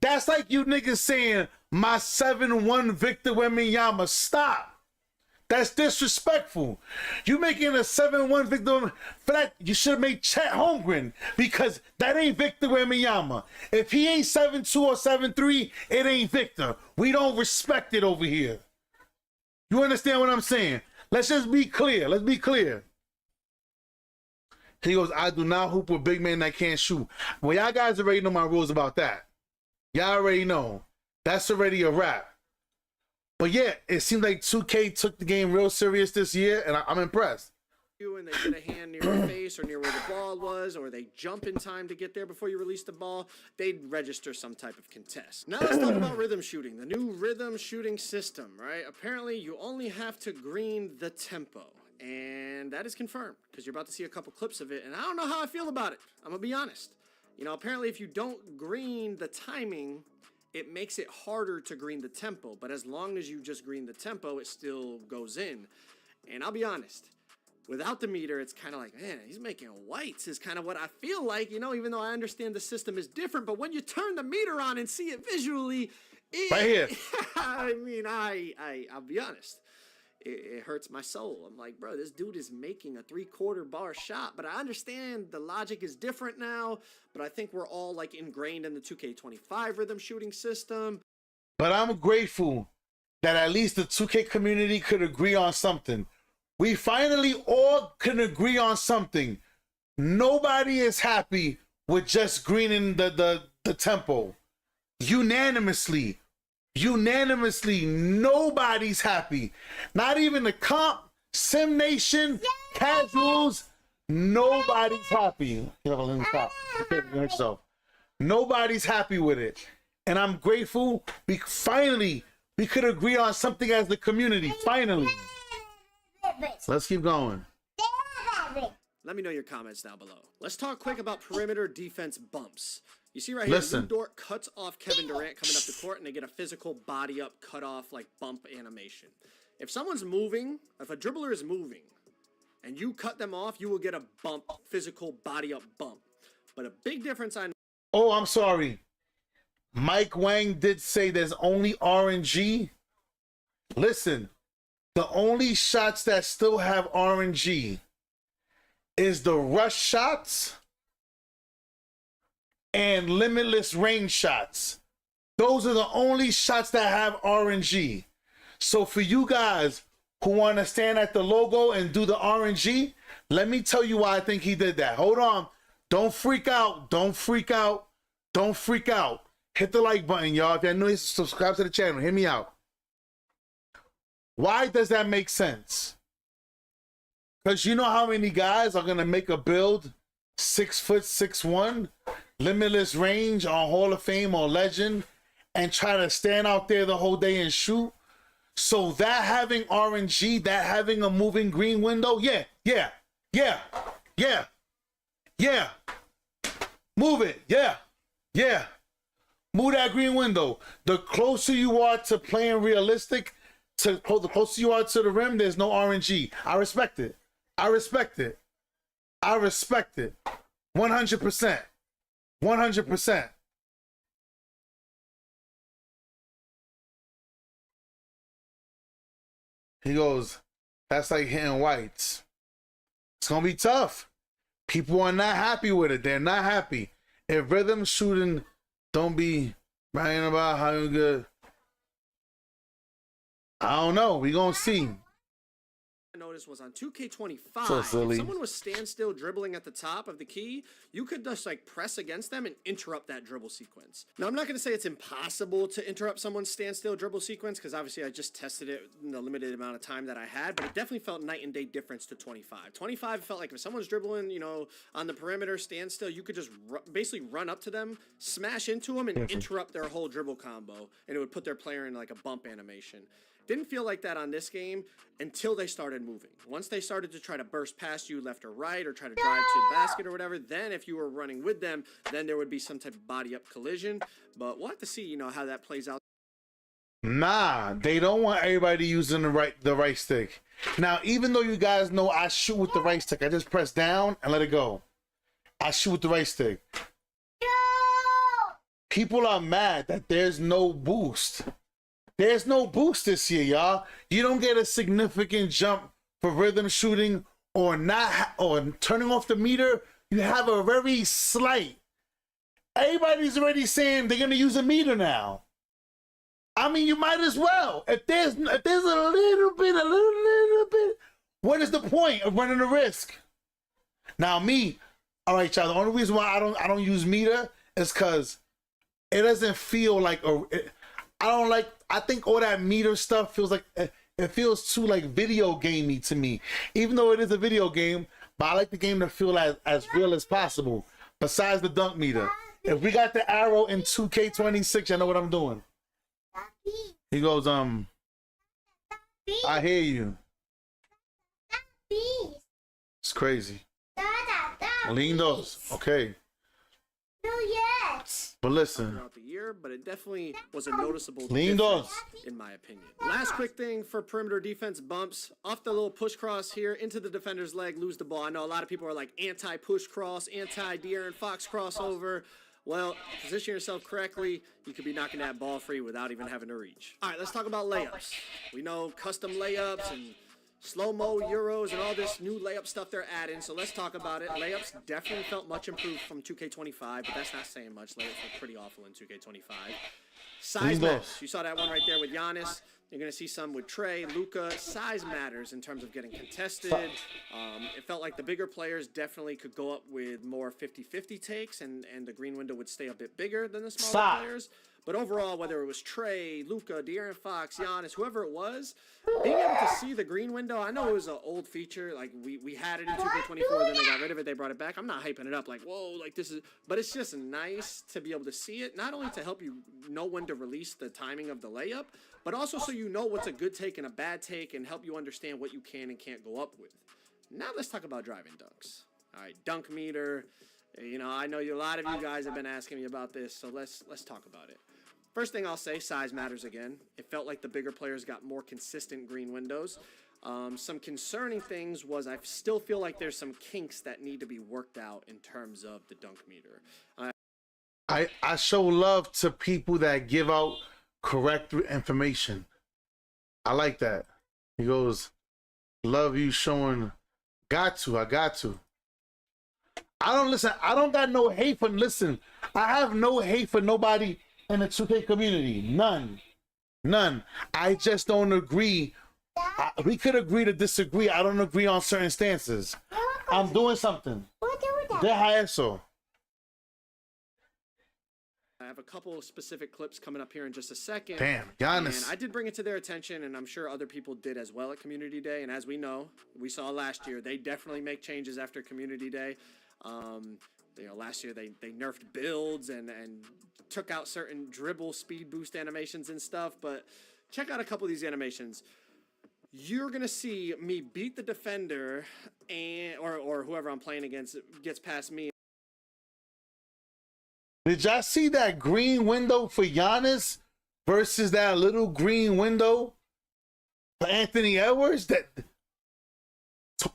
That's like you niggas saying my 7'1 Victor Wembanyama. Stop. That's disrespectful. You making a 7'1 Victor, for that you should have made Chet Holmgren, because that ain't Victor Wembanyama. If he ain't 7'2 or 7'3, it ain't Victor. We don't respect it over here. You understand what I'm saying? Let's just be clear. Let's be clear. He goes, I do not hoop with big men that can't shoot. Well, y'all guys already know my rules about that. Y'all already know. That's already a wrap. But yeah, it seems like 2K took the game real serious this year, and I'm impressed. And they get a hand near your face or near where the ball was, or they jump in time to get there before you release the ball, they'd register some type of contest. Now let's talk about rhythm shooting, the new rhythm shooting system, right? Apparently, you only have to green the tempo, and that is confirmed because you're about to see a couple clips of it, and I don't know how I feel about it. I'm gonna be honest. You know, apparently if you don't green the timing, it makes it harder to green the tempo, but as long as you just green the tempo, it still goes in. And I'll be honest, without the meter, it's kind of like, man, he's making whites is kind of what I feel like, you know, even though I understand the system is different, but when you turn the meter on and see it visually, right here. I mean, I'll be honest. It hurts my soul. I'm like, bro, this dude is making a 3/4 bar shot, but I understand the logic is different now, but I think we're all like ingrained in the 2K25 rhythm shooting system. But I'm grateful that at least the 2K community could agree on something. We finally all can agree on something. Nobody is happy with just greening the tempo. Unanimously, nobody's happy. Not even the comp, Sim Nation, casuals, nobody's happy. Nobody's happy with it. And I'm grateful we could agree on something as the community, finally. Let's keep going. Let me know your comments down below. Let's talk quick about perimeter defense bumps. You see right here, Lou Dort cuts off Kevin Durant coming up the court, and they get a physical body up, cut off, like bump animation. If someone's moving, if a dribbler is moving, and you cut them off, you will get a bump, physical body up bump. But a big difference I know. Oh, I'm sorry. Mike Wang did say there's only RNG. Listen, the only shots that still have RNG is the rush shots and limitless range shots. Those are the only shots that have RNG. So for you guys who want to stand at the logo and do the RNG, let me tell you why I think he did that. Hold on. Don't freak out. Don't freak out. Don't freak out. Hit the like button, y'all. If you're new, subscribe to the channel. Hear me out. Why does that make sense? Because you know how many guys are going to make a build 6'6'1", limitless range on Hall of Fame or Legend, and try to stand out there the whole day and shoot? So that having RNG, that having a moving green window, yeah. Move it, yeah. Move that green window. The closer you are to playing realistic, the closer you are to the rim, there's no RNG. I respect it. 100%. 100%. He goes, that's like hitting whites. It's going to be tough. People are not happy with it. They're not happy. If rhythm shooting don't be bragging about how good, I don't know. We going to see. I know noticed was on 2K25, So if silly. someone was standstill dribbling at the top of the key, you could just like press against them and interrupt that dribble sequence. Now, I'm not going to say it's impossible to interrupt someone's standstill dribble sequence, because obviously I just tested it in the limited amount of time that I had, but it definitely felt night and day difference to 25. 25 felt like if someone's dribbling, you know, on the perimeter, standstill, you could just basically run up to them, smash into them, and interrupt their whole dribble combo, and it would put their player in like a bump animation. Didn't feel like that on this game until they started moving. Once they started to try to burst past you left or right, or try to drive to the basket or whatever, then if you were running with them, then there would be some type of body up collision. But we'll have to see, you know, how that plays out. Nah, they don't want everybody using the right stick. Now, even though you guys know I shoot with the right stick, I just press down and let it go. I shoot with the right stick. People are mad that there's no boost. There's no boost this year, y'all. You don't get a significant jump for rhythm shooting or not, or turning off the meter. You have a very slight. Everybody's already saying they're gonna use a meter now. I mean, you might as well. If there's a little bit, what is the point of running the risk? Now me, all right, y'all. The only reason why I don't use meter is because it doesn't feel like I think all that meter stuff feels like it feels too like video gamey to me. Even though it is a video game, but I like the game to feel as real as possible. Besides the dunk meter, if we got the arrow in 2K26, I know what I'm doing. He goes, I hear you. It's crazy. Lindos, okay. But listen, Throughout the year, but it definitely was a noticeable Lindos, difference, in my opinion. Last quick thing for perimeter defense bumps. Off the little push cross here, into the defender's leg, lose the ball. I know a lot of people are like anti-push cross, anti-De'Aaron Fox crossover. Well, position yourself correctly, you could be knocking that ball free without even having to reach. All right, let's talk about layups. We know custom layups and slow-mo Euros and all this new layup stuff they're adding, so let's talk about it. Layups definitely felt much improved from 2K25, but that's not saying much. Layups were pretty awful in 2K25. Size matters. You saw that one right there with Giannis. You're going to see some with Trey, Luka. Size matters in terms of getting contested. It felt like the bigger players definitely could go up with more 50-50 takes, and the green window would stay a bit bigger than the smaller players. But overall, whether it was Trey, Luka, De'Aaron Fox, Giannis, whoever it was, being able to see the green window, I know it was an old feature. Like, we had it in 2K24, then they got rid of it, they brought it back. I'm not hyping it up like, whoa, like this is... But it's just nice to be able to see it, not only to help you know when to release the timing of the layup, but also so you know what's a good take and a bad take, and help you understand what you can and can't go up with. Now let's talk about driving dunks. All right, dunk meter. You know, I know a lot of you guys have been asking me about this, so let's talk about it. First thing I'll say, size matters again. It felt like the bigger players got more consistent green windows. Some concerning things was I still feel like there's some kinks that need to be worked out in terms of the dunk meter. I show love to people that give out correct information. I like that. He goes, love you showing, I got to. I don't got no hate for, listen, I have no hate for nobody in the 2K community. None. I just don't agree. We could agree to disagree. I don't agree on certain stances. I'm doing something. Deja eso. I have a couple of specific clips coming up here in just a second. Damn, Giannis. And I did bring it to their attention, and I'm sure other people did as well at Community Day. And as we know, we saw last year, they definitely make changes after Community Day. You know, last year they nerfed builds and took out certain dribble speed boost animations and stuff. But check out a couple of these animations. You're gonna see me beat the defender, or whoever I'm playing against gets past me. Did y'all see that green window for Giannis versus that little green window for Anthony Edwards? That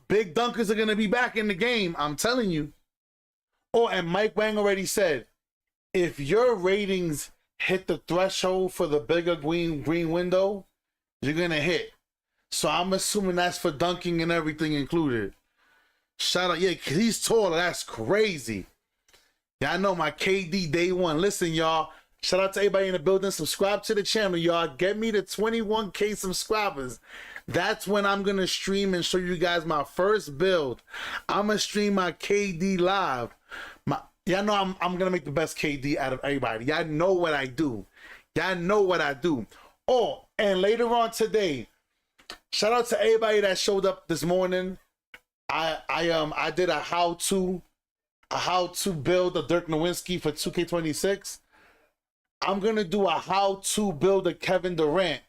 big dunkers are gonna be back in the game. I'm telling you. Oh, and Mike Wang already said, if your ratings hit the threshold for the bigger green window, you're gonna hit. So I'm assuming that's for dunking and everything included. Shout out, yeah, 'cause he's taller. That's crazy. Y'all know my KD day one. Listen, y'all, Shout out to everybody in the building. Subscribe to the channel, y'all. Get me to 21K subscribers. That's when I'm going to stream and show you guys my first build. I'm going to stream my KD live. Y'all know I'm going to make the best KD out of everybody. Y'all know what I do. Y'all know what I do. Oh, and later on today, shout out to everybody that showed up this morning. I did a how to build a Dirk Nowitzki for 2K26. I'm going to do a how to build a Kevin Durant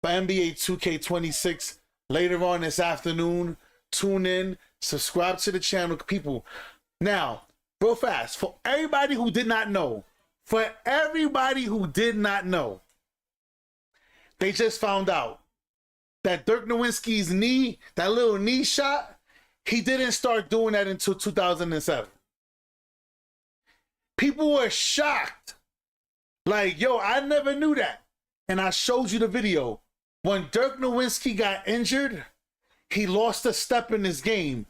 for NBA 2K26 later on this afternoon. Tune in, subscribe to the channel, people. Now, real fast, for everybody who did not know, they just found out that Dirk Nowitzki's knee, that little knee shot, he didn't start doing that until 2007. People were shocked. Like, yo, I never knew that. And I showed you the video. When Dirk Nowitzki got injured, he lost a step in his game.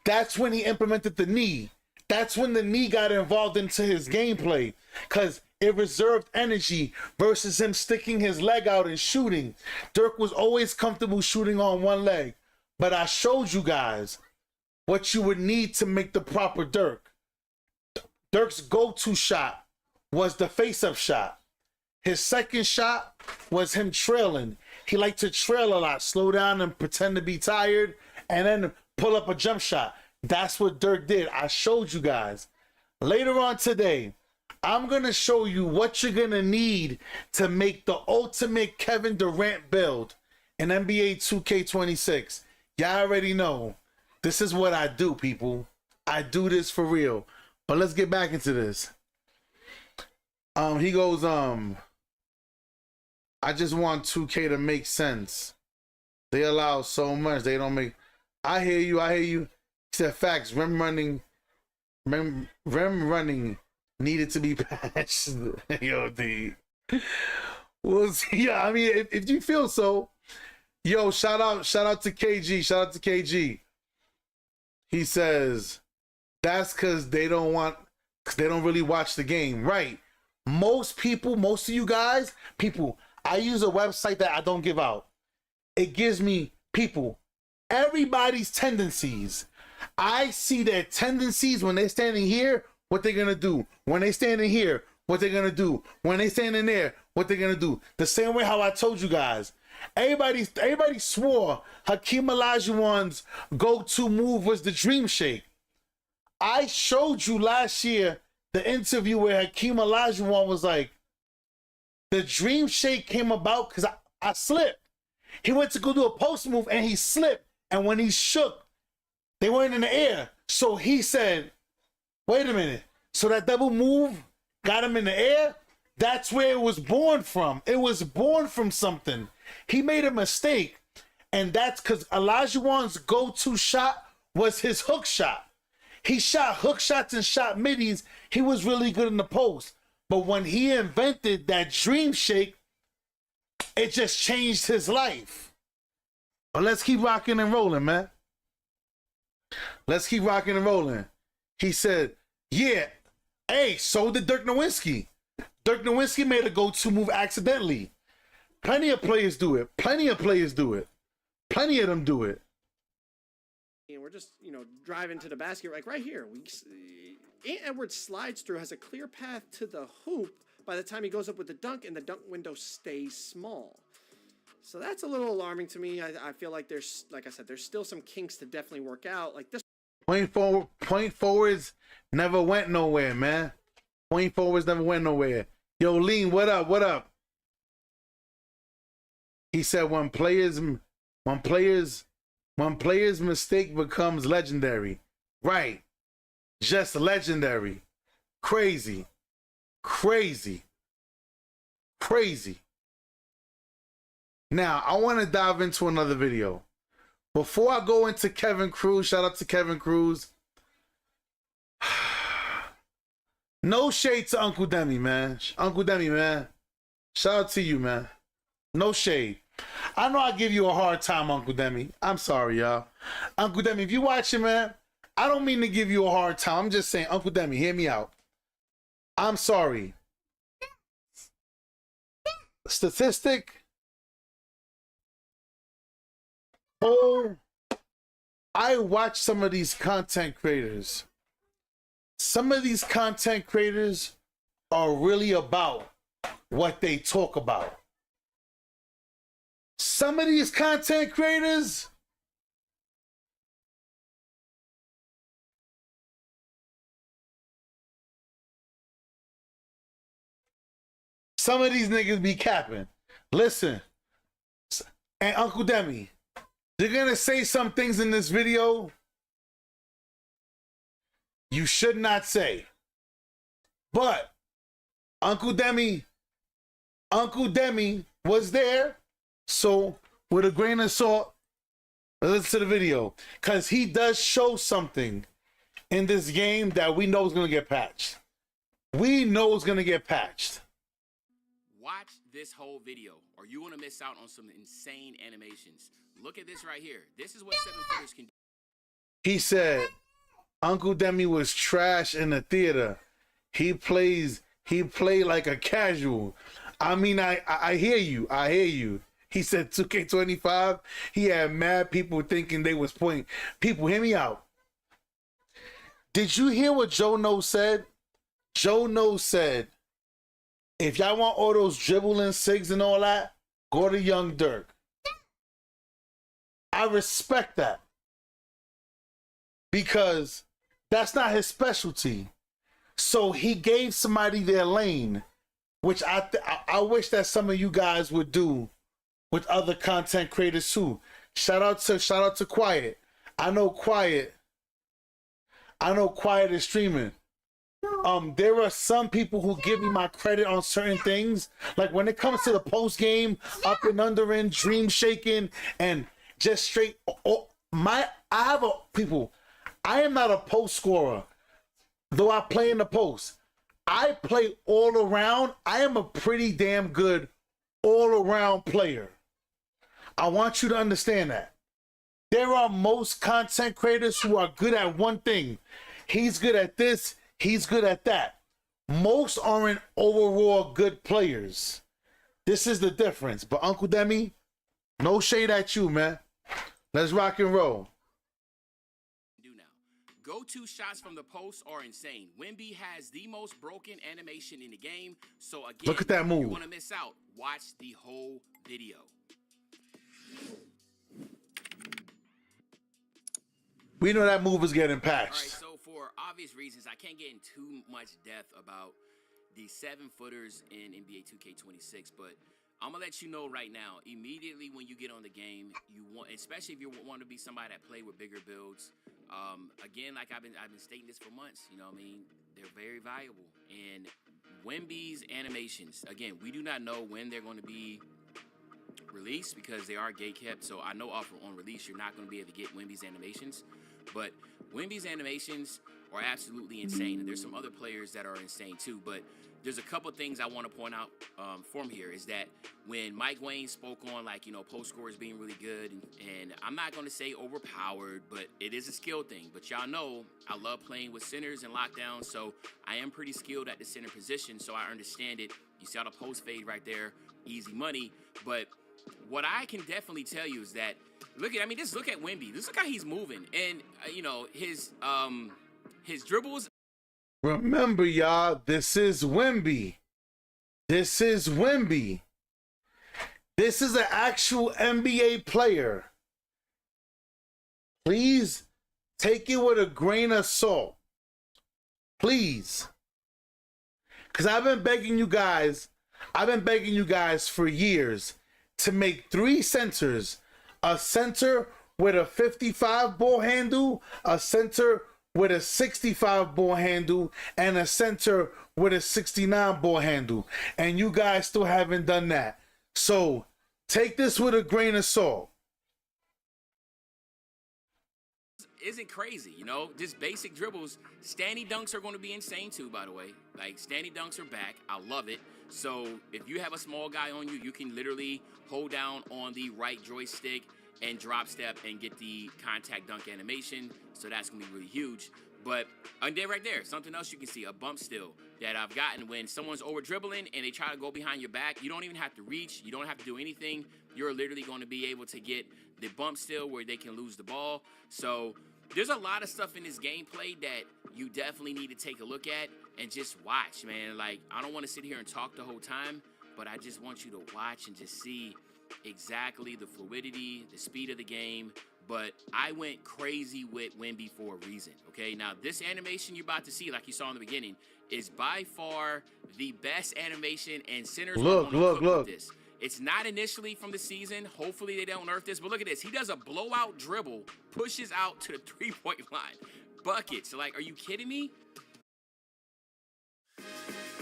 That's when he implemented the knee. That's when the knee got involved into his gameplay. Because it reserved energy versus him sticking his leg out and shooting. Dirk was always comfortable shooting on one leg. But I showed you guys what you would need to make the proper Dirk. Dirk's go-to shot was the face-up shot. His second shot was him trailing. He liked to trail a lot, slow down and pretend to be tired, and then pull up a jump shot. That's what Dirk did. I showed you guys. Later on today, I'm going to show you what you're going to need to make the ultimate Kevin Durant build in NBA 2K26. Y'all already know. This is what I do, people. I do this for real. But let's get back into this. He goes, I just want 2K to make sense. They allow so much. They don't make. I hear you. He said facts. Rim running needed to be patched. Yo, D. Well, yeah, I mean, if you feel so. Yo, shout out to KG. Shout out to KG. He says, that's because they don't really watch the game. Right. Most of you guys, I use a website that I don't give out. It gives me everybody's tendencies. I see their tendencies when they're standing here, what they're going to do. When they standing here, what they're going to do. When they standing there, what they're going to do. The same way how I told you guys. Everybody swore Hakeem Olajuwon's go-to move was the dream shake. I showed you last year the interview where Hakeem Olajuwon was like, the dream shake came about because I slipped. He went to go do a post move and he slipped. And when he shook, they weren't in the air. So he said, wait a minute. So that double move got him in the air? That's where it was born from. It was born from something. He made a mistake. And that's because Olajuwon's go-to shot was his hook shot. He shot hook shots and shot middies. He was really good in the post. But when he invented that dream shake, it just changed his life. But let's keep rocking and rolling, man. Let's keep rocking and rolling. He said, yeah, hey, so did Dirk Nowitzki. Dirk Nowitzki made a go-to move accidentally. Plenty of players do it. Plenty of them do it. And we're just, driving to the basket, like right here. Ant Edwards slides through, has a clear path to the hoop by the time he goes up with the dunk, and the dunk window stays small. So that's a little alarming to me. I feel like there's still some kinks to definitely work out. Like this. Point forwards never went nowhere, man. Point forwards never went nowhere. Yo, Lean, what up? He said when players' mistake becomes legendary. Right. Just legendary. Crazy. Now, I want to dive into another video. Before I go into Kevin Cruz, shout out to Kevin Cruz. No shade to Uncle Demi, man. Uncle Demi, man. Shout out to you, man. No shade. I know I give you a hard time, Uncle Demi. I'm sorry, y'all. Uncle Demi, if you watching, man, I don't mean to give you a hard time. I'm just saying, Uncle Demi, hear me out. I'm sorry. statistic. Oh, I watch some of these content creators. Some of these content creators are really about what they talk about. Some of these content creators, some of these niggas be capping. Listen, and Uncle Demi, they're gonna say some things in this video you should not say. But Uncle Demi was there, so with a grain of salt, listen to the video, because he does show something in this game that we know is gonna get patched. We know it's gonna get patched. Watch this whole video, or you want to miss out on some insane animations. Look at this right here. This is what 7-footers can do. He said Uncle Demi was trash in the theater. He played like a casual. I mean, I hear you. I hear you. He said 2K25, he had mad people thinking they was pointing. People, hear me out. Did you hear what Joe No said? Joe No said, if y'all want all those dribbling SIGs and all that, go to Young Dirk. I respect that. Because that's not his specialty. So he gave somebody their lane, which I wish that some of you guys would do with other content creators too. Shout out to Quiet. I know Quiet is streaming. There are some people who give me my credit on certain things. Like when it comes to the post game, up and under in, dream shaking, and just straight. I am not a post scorer, though I play in the post. I play all around. I am a pretty damn good all around player. I want you to understand that. There are most content creators who are good at one thing. He's good at this. He's good at that. Most aren't overall good players. This is the difference. But Uncle Demi, no shade at you, man. Let's rock and roll. Do now. Go-to shots from the post are insane. Wemby has the most broken animation in the game. So again, look at that move. You want to miss out, watch the whole video. We know that move is getting patched. All right, so for obvious reasons, I can't get in too much depth about the 7-footers in NBA 2K26, but I'm gonna let you know right now. Immediately when you get on the game, you want, especially if you want to be somebody that play with bigger builds. Again, like I've been stating this for months. You know what I mean? They're very valuable. And Wemby's animations, again, we do not know when they're going to be released because they are gate kept. So I know on release you're not going to be able to get Wemby's animations. But Wemby's animations are absolutely insane. And there's some other players that are insane too. But there's a couple things I want to point out from here is that when Mike Wayne spoke on, like, you know, post scores being really good, and I'm not going to say overpowered, but it is a skill thing. But y'all know I love playing with centers and lockdowns, so I am pretty skilled at the center position, so I understand it. You see all the post fade right there, easy money. But what I can definitely tell you is that, look at Wemby. Just look how he's moving. And, you know, his dribbles. Remember, y'all, this is Wemby. This is Wemby. This is an actual NBA player. Please take it with a grain of salt. Please. Because I've been begging you guys for years to make 3 centers. A center with a 55 ball handle, a center with a 65 ball handle, and a center with a 69 ball handle. And you guys still haven't done that. So take this with a grain of salt. Isn't crazy, you know, just basic dribbles. Standing dunks are going to be insane too, by the way. Like, standing dunks are back. I love it. So if you have a small guy on you, you can literally hold down on the right joystick and drop step and get the contact dunk animation. So that's going to be really huge. But and then right there, something else you can see, a bump steal. that I've gotten. When someone's over dribbling and they try to go behind your back, you don't even have to reach. You don't have to do anything. You're literally going to be able to get the bump steal where they can lose the ball. So there's a lot of stuff in this gameplay that you definitely need to take a look at and just watch, man. Like, I don't want to sit here and talk the whole time, but I just want you to watch and just see exactly the fluidity, the speed of the game. But I went crazy with Wemby for a reason, okay? Now, this animation you're about to see, like you saw in the beginning, is by far the best animation, and centers look. with this. It's not initially from the season. Hopefully they don't nerf this, but look at this. He does a blowout dribble, pushes out to the three-point line. Buckets. Like, are you kidding me?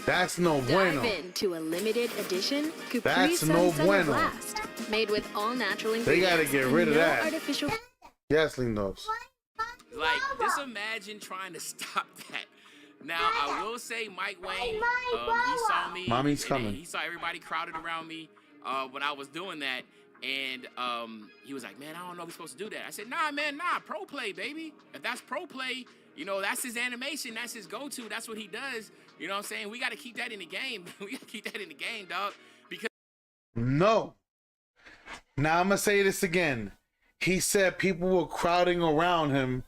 That's no bueno. Dive into a limited edition Capri That's Sun no Summer bueno. Blast, made with all natural They ingredients. gotta get rid of no that. Artificial. Yes, Lindos. Like, just imagine trying to stop that. Now, I will say Mike Wayne, he saw me. Mommy's and coming. He saw everybody crowded around me when I was doing that. And he was like, man, I don't know if we're supposed to do that. I said, nah, man, pro play, baby. If that's pro play, you know, that's his animation. That's his go-to. That's what he does. You know what I'm saying? We got to keep that in the game. We got to keep that in the game, dog. Because No. Now I'm going to say this again. He said people were crowding around him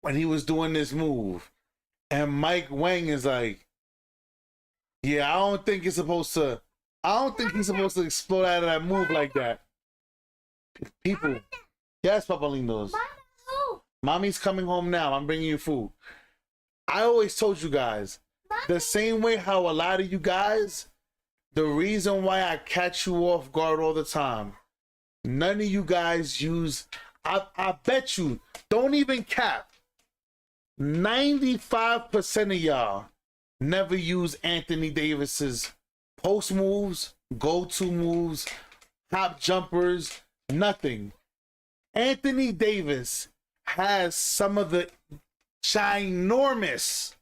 when he was doing this move. And Mike Wang is like, yeah, I don't think he's supposed to explode out of that move like that. People. Yes, Papalindos. Mommy's coming home now. I'm bringing you food. I always told you guys, the same way how a lot of you guys, the reason why I catch you off guard all the time, none of you guys use, I bet you, don't even cap, 95% of y'all never use Anthony Davis's post moves, go-to moves, hop jumpers, nothing. Anthony Davis has some of the ginormous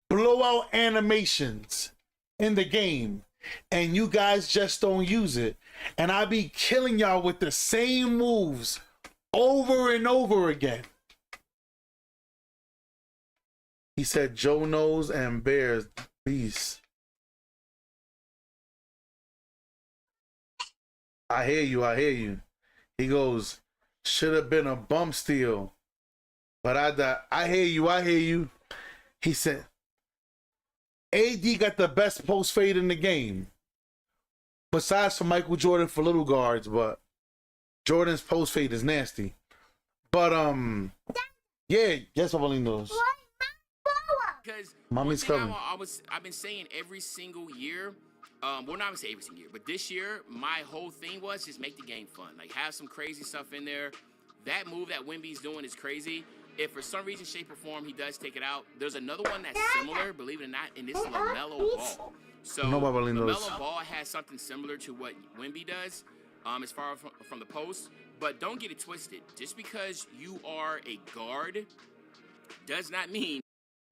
blowout animations in the game, and you guys just don't use it. And I be killing y'all with the same moves over and over again. He said Joe Knows and Bears Beast. I hear you. He goes, should have been a bump steal. But I hear you. He said, AD got the best post fade in the game. Besides for Michael Jordan for little guards, but Jordan's post fade is nasty. But yeah, yes, Papaline knows. because Mommy's coming. I've been saying every single year, well, not gonna say every single year, but this year, my whole thing was just make the game fun. Like, have some crazy stuff in there. That move that Wemby's doing is crazy. If for some reason, shape, or form, he does take it out, there's another one that's similar, believe it or not, and this is LaMelo Ball. So LaMelo Ball has something similar to what Wemby does, as far as from the post. But don't get it twisted. Just because you are a guard does not mean.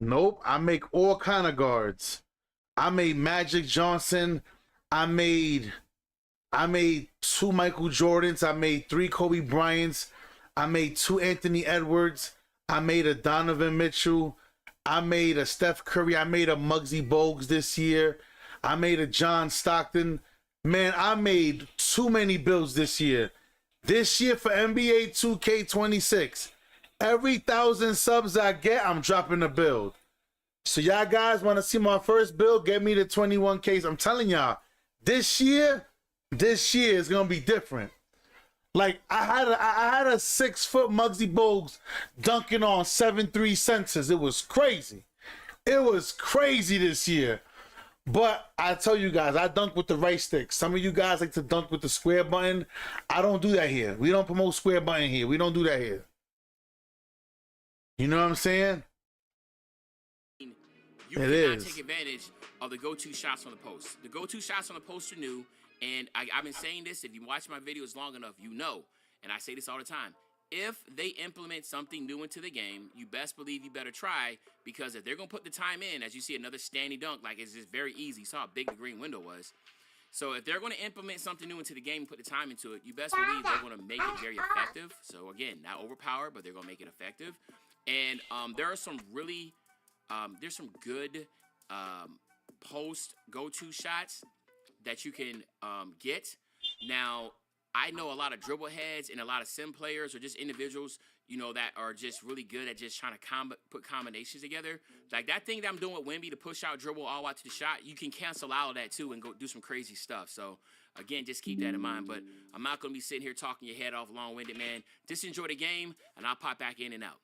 Nope, I make all kind of guards. I made Magic Johnson. I made 2 Michael Jordans. I made 3 Kobe Bryants. I made 2 Anthony Edwards. I made a Donovan Mitchell. I made a Steph Curry. I made a Muggsy Bogues this year. I made a John Stockton. Man, I made too many builds this year. This year for NBA 2K26, every 1,000 subs I get, I'm dropping a build. So y'all guys want to see my first build? Get me the 21Ks. I'm telling y'all, this year is gonna be different. Like I had a 6-foot Muggsy Bogues dunking on 7-3 sensors. It was crazy. It was crazy this year. But I tell you guys, I dunk with the right stick. Some of you guys like to dunk with the square button. I don't do that here. We don't promote square button here. We don't do that here. You know what I'm saying? You cannot take advantage of the go-to shots on the post. The go-to shots on the post are new, and I've been saying this. If you watch my videos long enough, you know, and I say this all the time. If they implement something new into the game, you best believe you better try, because if they're going to put the time in, as you see another standing dunk, like it's just very easy. You saw how big the green window was. So if they're going to implement something new into the game and put the time into it, you best believe they're going to make it very effective. So again, not overpowered, but they're going to make it effective. And there are some really, there's some good post go-to shots that you can get. Now, I know a lot of dribble heads and a lot of sim players or just individuals, you know, that are just really good at just trying to put combinations together. Like that thing that I'm doing with Wemby to push out, dribble all out to the shot, you can cancel out that too and go do some crazy stuff. So, again, just keep that in mind. But I'm not going to be sitting here talking your head off long-winded, man. Just enjoy the game, and I'll pop back in and out.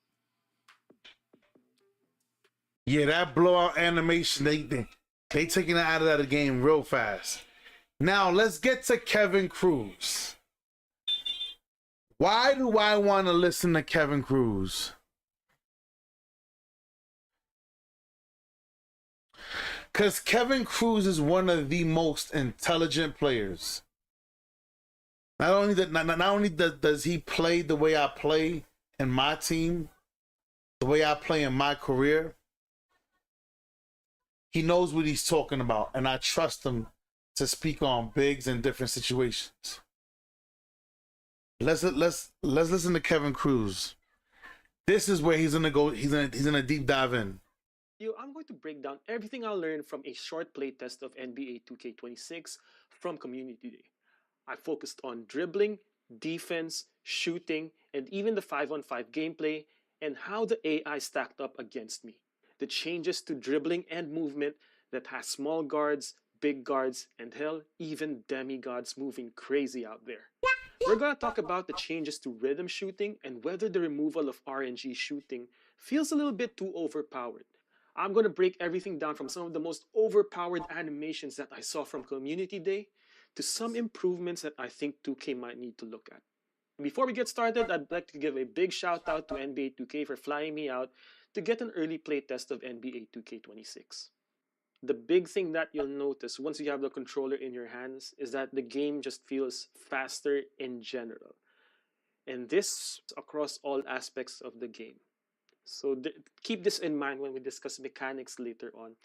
Yeah, that blowout animation, they taking it out of the game real fast. Now, let's get to Kevin Cruz. Why do I want to listen to Kevin Cruz? Because Kevin Cruz is one of the most intelligent players. Not only does he play the way I play in my team, the way I play in my career, he knows what he's talking about, and I trust him to speak on bigs in different situations. Let's listen to Kevin Cruz. This is where he's gonna go. He's gonna deep dive in. I'm going to break down everything I learned from a short playtest of NBA 2K26 from Community Day. I focused on dribbling, defense, shooting, and even the 5-on-5 gameplay, and how the AI stacked up against me. The changes to dribbling and movement that has small guards, big guards, and hell, even demigods moving crazy out there. We're gonna talk about the changes to rhythm shooting and whether the removal of RNG shooting feels a little bit too overpowered. I'm gonna break everything down from some of the most overpowered animations that I saw from Community Day to some improvements that I think 2K might need to look at. Before we get started, I'd like to give a big shout out to NBA 2K for flying me out to get an early playtest of NBA 2K26. The big thing that you'll notice once you have the controller in your hands is that the game just feels faster in general. And this across all aspects of the game. So keep this in mind when we discuss mechanics later on.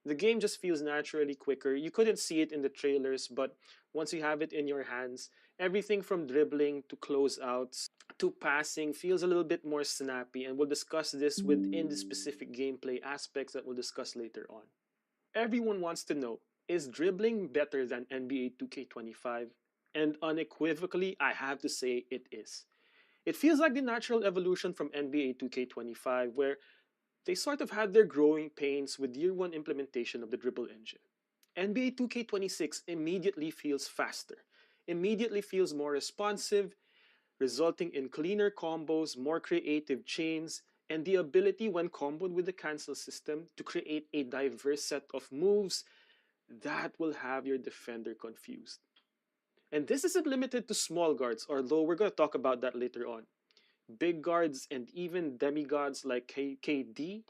The game just feels naturally quicker. You couldn't see it in the trailers, but once you have it in your hands, everything from dribbling to closeouts to passing feels a little bit more snappy, and we'll discuss this within the specific gameplay aspects that we'll discuss later on. Everyone wants to know, is dribbling better than NBA 2K25? And unequivocally, I have to say it is. It feels like the natural evolution from NBA 2K25, where they sort of had their growing pains with year one implementation of the dribble engine. NBA 2K26 immediately feels faster, immediately feels more responsive, resulting in cleaner combos, more creative chains, and the ability when comboed with the cancel system to create a diverse set of moves that will have your defender confused. And this isn't limited to small guards, although we're going to talk about that later on. Big guards and even demigods like KD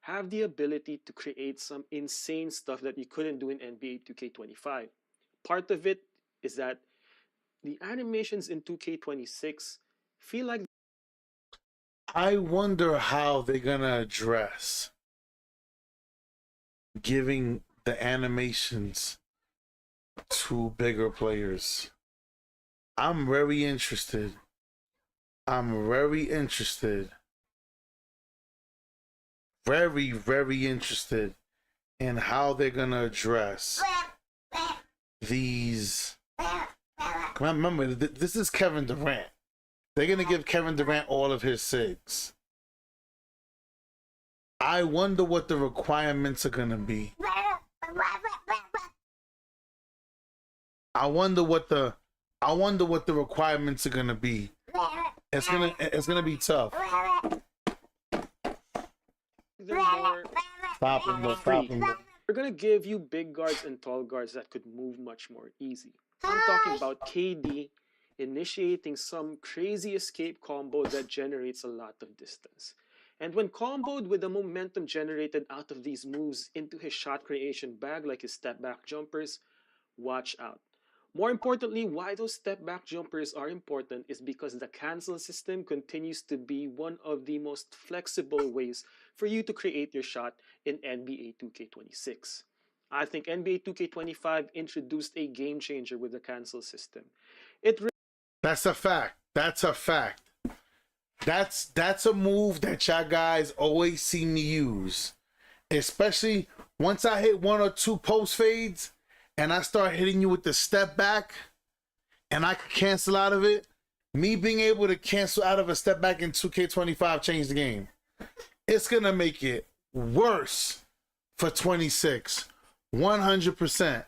have the ability to create some insane stuff that you couldn't do in NBA 2K25. Part of it is that the animations in 2K26 feel like... I wonder how they're gonna address giving the animations to bigger players. I'm very interested. Very, very interested in how they're gonna address these. Remember, this is Kevin Durant. They're gonna give Kevin Durant all of his SIGs. I wonder what the requirements are gonna be. I wonder what the requirements are gonna be. It's gonna be tough. Stop him. We're gonna give you big guards and tall guards that could move much more easy. I'm talking about KD initiating some crazy escape combo that generates a lot of distance. And when comboed with the momentum generated out of these moves into his shot creation bag like his step back jumpers, watch out. More importantly, why those step back jumpers are important is because the cancel system continues to be one of the most flexible ways for you to create your shot in NBA 2K26. I think NBA 2K25 introduced a game changer with the cancel system. That's a fact. That's a move that y'all guys always see me use, especially Once I hit 1 or 2 post fades and I start hitting you with the step back and I can cancel out of it, me being able to cancel out of a step back in 2K25 changed the game. It's going to make it worse for 26. 100%.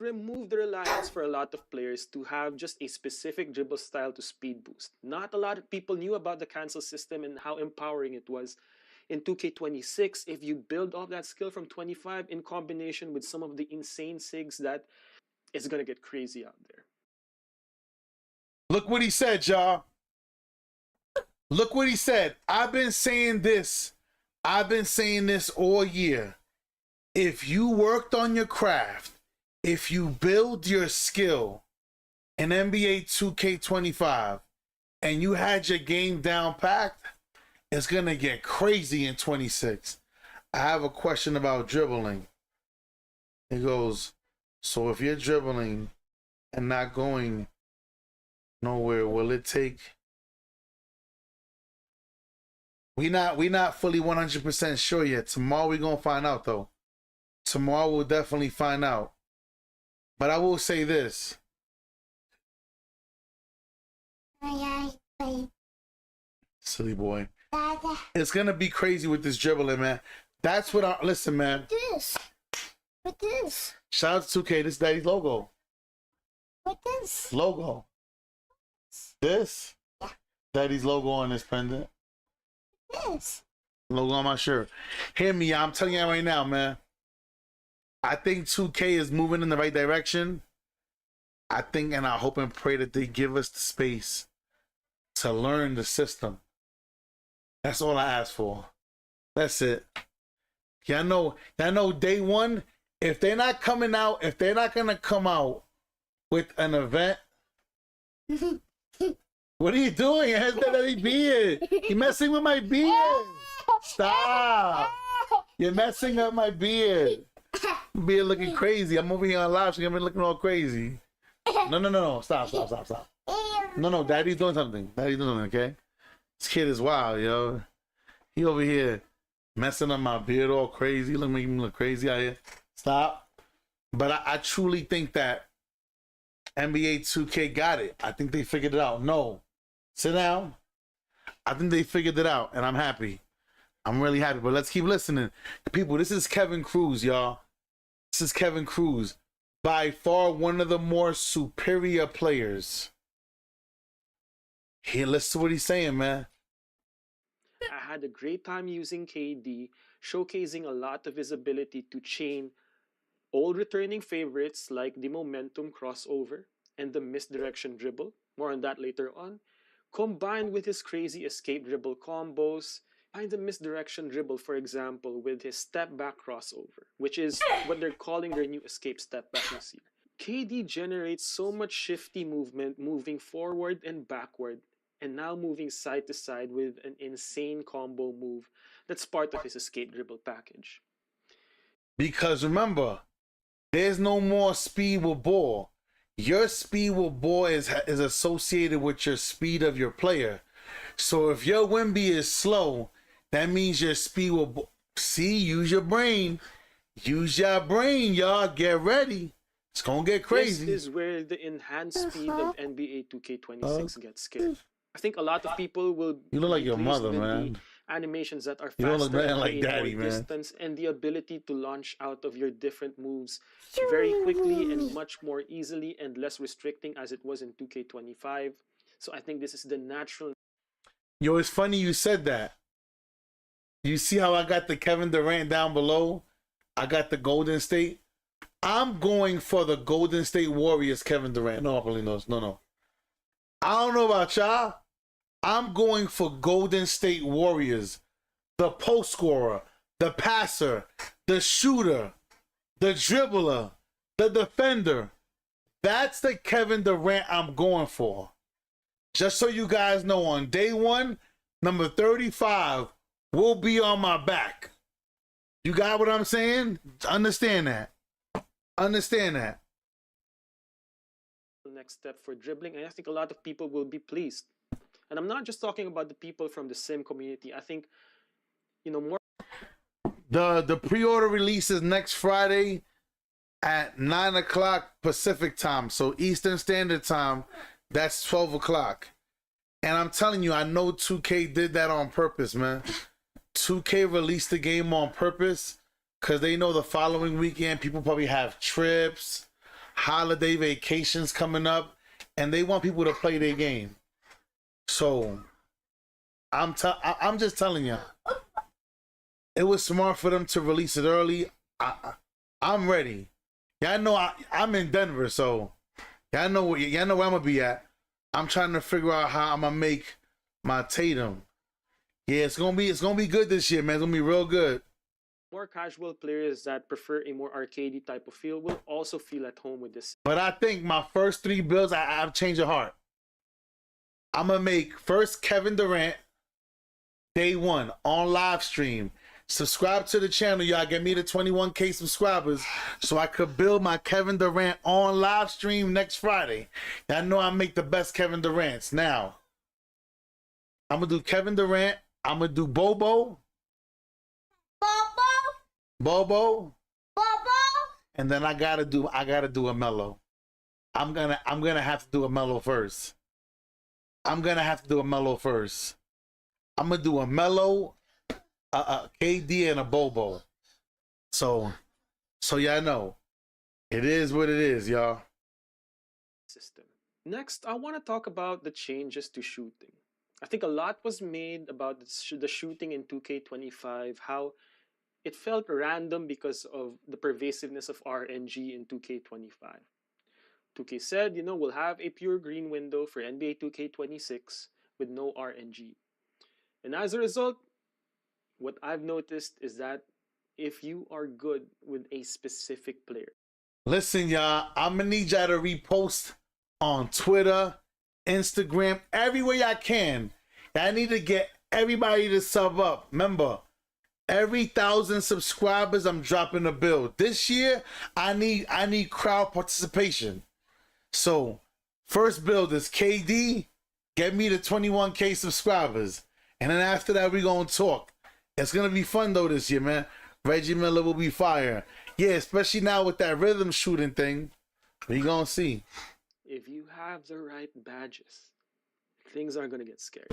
Remove the reliance for a lot of players to have just a specific dribble style to speed boost. Not a lot of people knew about the cancel system and how empowering it was. In 2K26, if you build off that skill from 25 in combination with some of the insane SIGs, that it's going to get crazy out there. Look what he said, y'all. Look what he said. I've been saying this all year. If you worked on your craft, if you build your skill in NBA 2K25 and you had your game down packed, it's going to get crazy in 26. I have a question about dribbling. It goes, so if you're dribbling and not going nowhere, will it take... We not fully 100% sure yet. Tomorrow we're going to find out, though. Tomorrow we'll definitely find out. But I will say this. Silly boy. It's going to be crazy with this dribbling, man. That's what I... Listen, man. What this? Shout out to 2K. This is Daddy's logo. What this? Logo. This? Yeah. Daddy's logo on this pendant. This. Logo on my shirt. Hear me, I'm telling you right now, man. I think 2K is moving in the right direction. I think and I hope and pray that they give us the space to learn the system. That's all I ask for. That's it. Y'all know day one, if they're not coming out, if they're not gonna come out with an event. What are you doing? It has that beard. You're messing with my beard. Stop. You're messing up my beard. Beard looking crazy. I'm over here on live, so you're looking all crazy. No. Stop. No. Daddy's doing something. Okay? This kid is wild, yo. He over here messing up my beard all crazy. Making me look crazy out here. Stop. But I truly think that NBA 2K got it. I think they figured it out. No. Sit down. I think they figured it out, and I'm happy. I'm really happy. But let's keep listening. People, this is Kevin Cruz, y'all. This is Kevin Cruz. By far one of the more superior players. Here, listen to what he's saying, man. I had a great time using KD, showcasing a lot of his ability to chain old returning favorites like the momentum crossover and the misdirection dribble. More on that later on. Combined with his crazy escape dribble combos, find the misdirection dribble, for example, with his step back crossover, which is what they're calling their new escape step back this year. KD generates so much shifty movement, moving forward and backward, and now moving side to side with an insane combo move that's part of his escape dribble package. Because remember, there's no more speed with ball. Your speed with ball is associated with your speed of your player. So if your Wemby is slow, that means your speed will... See, use your brain. Use your brain, y'all. Get ready. It's going to get crazy. This is where the enhanced speed of NBA 2K26 gets scared. I think a lot of people will... You look like be your pleased mother, with man. the animations that are You don't look faster nothing and like gain daddy, more man. distance, and the ability to launch out of your different moves very quickly and much more easily and less restricting as it was in 2K25. So I think this is the natural... Yo, it's funny you said that. You see how I got the Kevin Durant down below? I got the Golden State. I'm going for the Golden State Warriors Kevin Durant. No, probably knows. No. I don't know about y'all. I'm going for Golden State Warriors. The post scorer, the passer, the shooter, the dribbler, the defender. That's the Kevin Durant I'm going for. Just so you guys know, on day one, number 35 will be on my back. You got what I'm saying? Understand that. Understand that. The next step for dribbling, and I think a lot of people will be pleased. And I'm not just talking about the people from the sim community. I think, more... The pre-order release is next Friday at 9 o'clock Pacific time. So Eastern Standard Time, that's 12 o'clock. And I'm telling you, I know 2K did that on purpose, man. 2K released the game on purpose because they know the following weekend people probably have trips, holiday vacations coming up, and they want people to play their game. So I'm just telling you, it was smart for them to release it early. I'm ready. Y'all know I'm in Denver, so y'all know where I'm gonna be at. I'm trying to figure out how I'm gonna make my Tatum. Yeah, it's gonna be good this year, man. It's gonna be real good. More casual players that prefer a more arcadey type of feel will also feel at home with this. But I think my first 3 builds, I've changed of heart. I'm gonna make first Kevin Durant day 1 on live stream. Subscribe to the channel, y'all. Get me to 21K subscribers so I could build my Kevin Durant on live stream next Friday. Y'all know I make the best Kevin Durants. Now, I'm gonna do Kevin Durant. I'm gonna do Bobo, and then I gotta do a Melo. I'm gonna have to do a Melo first. I'm gonna do a Melo, KD, and a Bobo. So y'all know, it is what it is, y'all. System. Next, I want to talk about the changes to shooting. I think a lot was made about the shooting in 2K25, how it felt random because of the pervasiveness of RNG in 2K25. 2K said, we'll have a pure green window for NBA 2K26 with no RNG. And as a result, what I've noticed is that if you are good with a specific player. Listen, y'all, I'm gonna need y'all to repost on Twitter, Instagram, everywhere y'all can. I need to get everybody to sub up. Remember, every 1,000 subscribers, I'm dropping a build. This year, I need crowd participation. So, first build is KD, get me to 21K subscribers. And then after that, we're gonna talk. It's gonna be fun though this year, man. Reggie Miller will be fire. Yeah, especially now with that rhythm shooting thing. We gonna see. If you have the right badges, things aren't gonna get scary.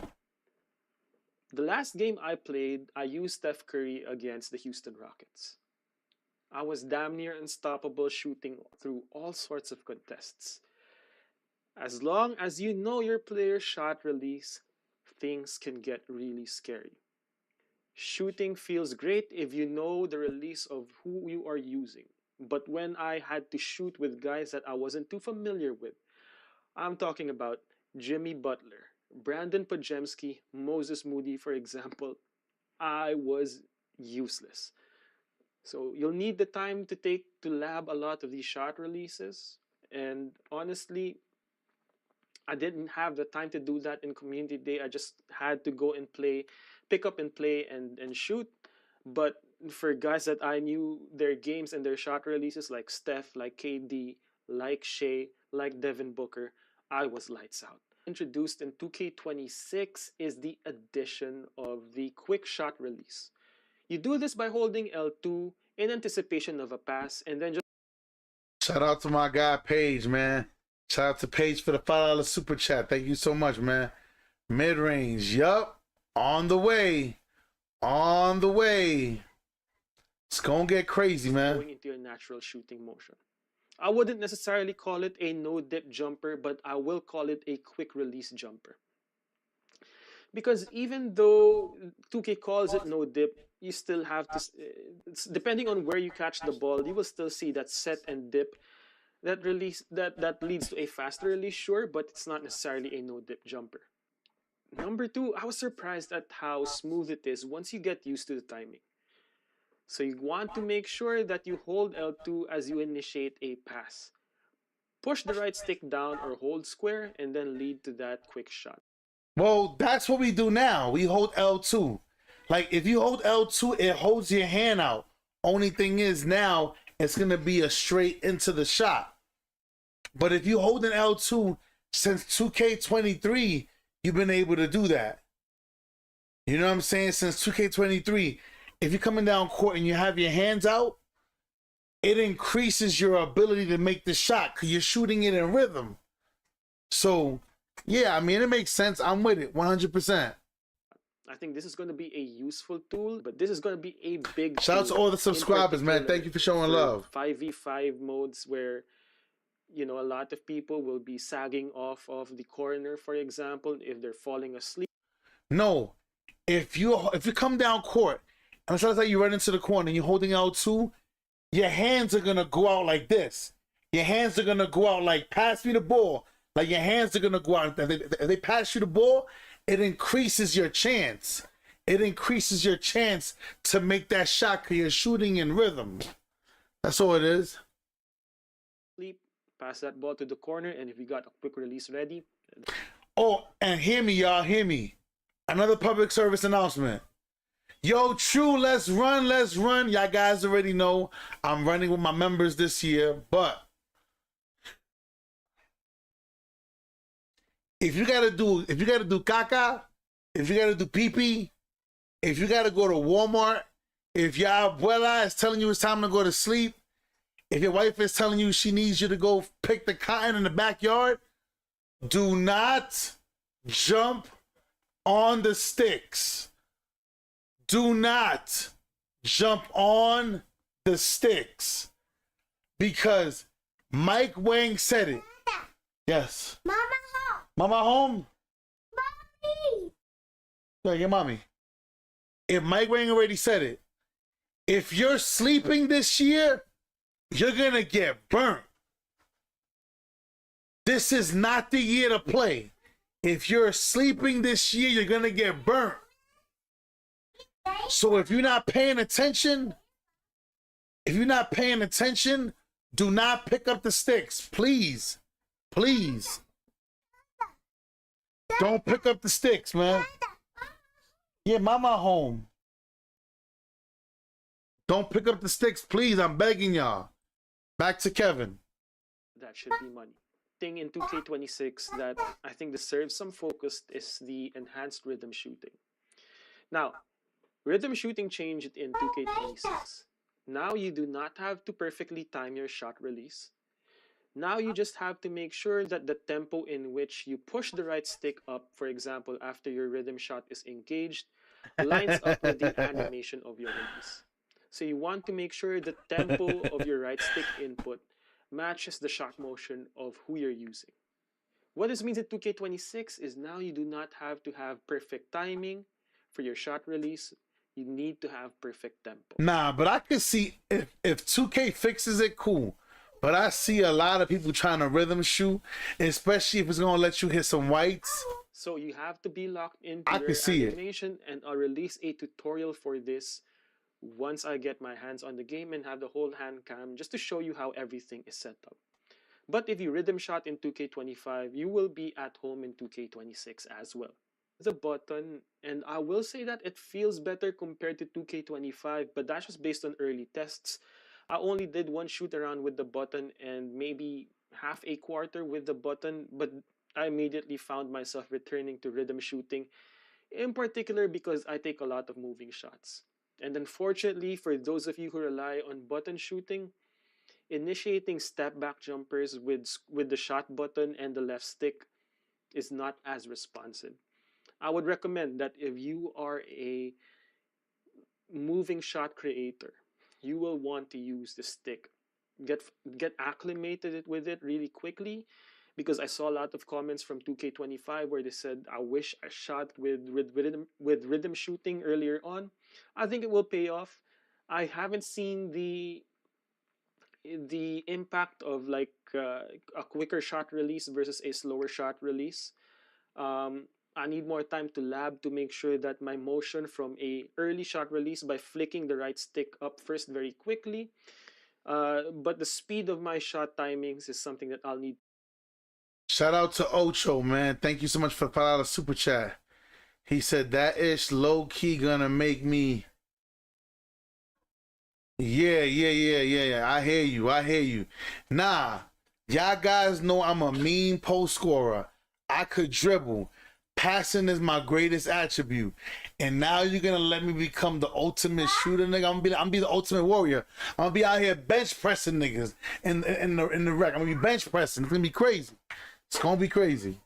The last game I played, I used Steph Curry against the Houston Rockets. I was damn near unstoppable shooting through all sorts of contests. As long as you know your player's shot release, things can get really scary. Shooting feels great if you know the release of who you are using. But when I had to shoot with guys that I wasn't too familiar with, I'm talking about Jimmy Butler, Brandon Pajemski, Moses Moody, for example, I was useless. So you'll need the time to take to lab a lot of these shot releases. And honestly, I didn't have the time to do that in community day. I just had to go and play, pick up and play and shoot. But for guys that I knew their games and their shot releases, like Steph, like KD, like Shea, like Devin Booker, I was lights out. Introduced in 2K26 is the addition of the quick shot release. You do this by holding L2 in anticipation of a pass and then just... Shout out to my guy Paige, man. Shout out to Paige for the $5 super chat. Thank you so much, man. Mid-range, yup. On the way. It's gonna get crazy, man. Going into your natural shooting motion. I wouldn't necessarily call it a no-dip jumper, but I will call it a quick release jumper. Because even though 2K calls it no-dip, you still have to, depending on where you catch the ball, you will still see that set and dip. That release that leads to a faster release, sure, but it's not necessarily a no-dip jumper. Number 2, I was surprised at how smooth it is once you get used to the timing. So you want to make sure that you hold L2 as you initiate a pass. Push the right stick down or hold square and then lead to that quick shot. Well, that's what we do now. We hold L2. Like, if you hold L2, it holds your hand out. Only thing is now, it's going to be a straight into the shot. But if you hold an L2, since 2K23, you've been able to do that. You know what I'm saying? Since 2K23, if you're coming down court and you have your hands out, it increases your ability to make the shot because you're shooting it in rhythm. So, yeah, I mean, it makes sense. I'm with it 100%. I think this is going to be a useful tool, but this is going to be a big Shout out to all the subscribers, man. Thank you for showing love. 5v5 modes where, you know, a lot of people will be sagging off of the corner, for example, if they're falling asleep. No, if you come down court and it's like you run into the corner and you're holding out two, your hands are gonna go out like this. Your hands are gonna go out like pass me the ball. Like your hands are gonna go out. If they pass you the ball, it increases your chance. It increases your chance to make that shot because you're shooting in rhythm. That's all it is. Pass that ball to the corner, and if you got a quick release ready. Oh, and hear me, y'all. Hear me. Another public service announcement. Yo, True, let's run, let's run. Y'all guys already know I'm running with my members this year, but if you gotta do caca, if you gotta do pee-pee, if you gotta go to Walmart, if your abuela is telling you it's time to go to sleep, if your wife is telling you she needs you to go pick the cotton in the backyard, do not jump on the sticks. Do not jump on the sticks. Because Mike Wang said it. Yes. Mama home. Mama home? Mommy. Yeah, your mommy. If Mike Wang already said it, if you're sleeping this year, you're gonna get burnt. This is not the year to play. If you're sleeping this year, you're gonna get burnt. So if you're not paying attention, do not pick up the sticks. Please. Please. Don't pick up the sticks, man. Yeah, mama home. Don't pick up the sticks, please. I'm begging y'all. Back to Kevin. That should be money. Thing in 2K26 that I think deserves some focus is the enhanced rhythm shooting. Now, rhythm shooting changed in 2K26. Now you do not have to perfectly time your shot release. Now you just have to make sure that the tempo in which you push the right stick up, for example, after your rhythm shot is engaged, lines up with the animation of your release. So you want to make sure the tempo of your right stick input matches the shot motion of who you're using. What this means in 2K26 is now you do not have to have perfect timing for your shot release. You need to have perfect tempo. Nah, but I could see if 2K fixes it, cool. But I see a lot of people trying to rhythm shoot, especially if it's going to let you hit some whites. So you have to be locked into I your can see animation, and I'll release a tutorial for this once I get my hands on the game and have the whole hand cam just to show you how everything is set up. But if you rhythm shot in 2K25, you will be at home in 2K26 as well. The button, and I will say that it feels better compared to 2K25, but that's just based on early tests. I only did one shoot around with the button and maybe half a quarter with the button, but I immediately found myself returning to rhythm shooting, in particular because I take a lot of moving shots. And unfortunately, for those of you who rely on button shooting, initiating step back jumpers with the shot button and the left stick is not as responsive. I would recommend that if you are a moving shot creator, you will want to use the stick. Get acclimated with it really quickly, because I saw a lot of comments from 2K25 where they said, I wish I shot with rhythm shooting earlier on. I think it will pay off. I haven't seen the impact of like a quicker shot release versus a slower shot release. I need more time to lab to make sure that my motion from a early shot release by flicking the right stick up first very quickly. But the speed of my shot timings is something that I'll need. Shout out to Ocho, man. Thank you so much for the $5 super chat. He said that ish low key gonna make me. Yeah. I hear you. Nah, y'all guys know I'm a mean post scorer. I could dribble. passing is my greatest attribute, and now you're gonna let me become the ultimate shooter, nigga. I'm gonna be the ultimate warrior. I'm gonna be out here bench pressing niggas in the rec. I'm gonna be bench pressing. It's gonna be crazy. It's gonna be crazy.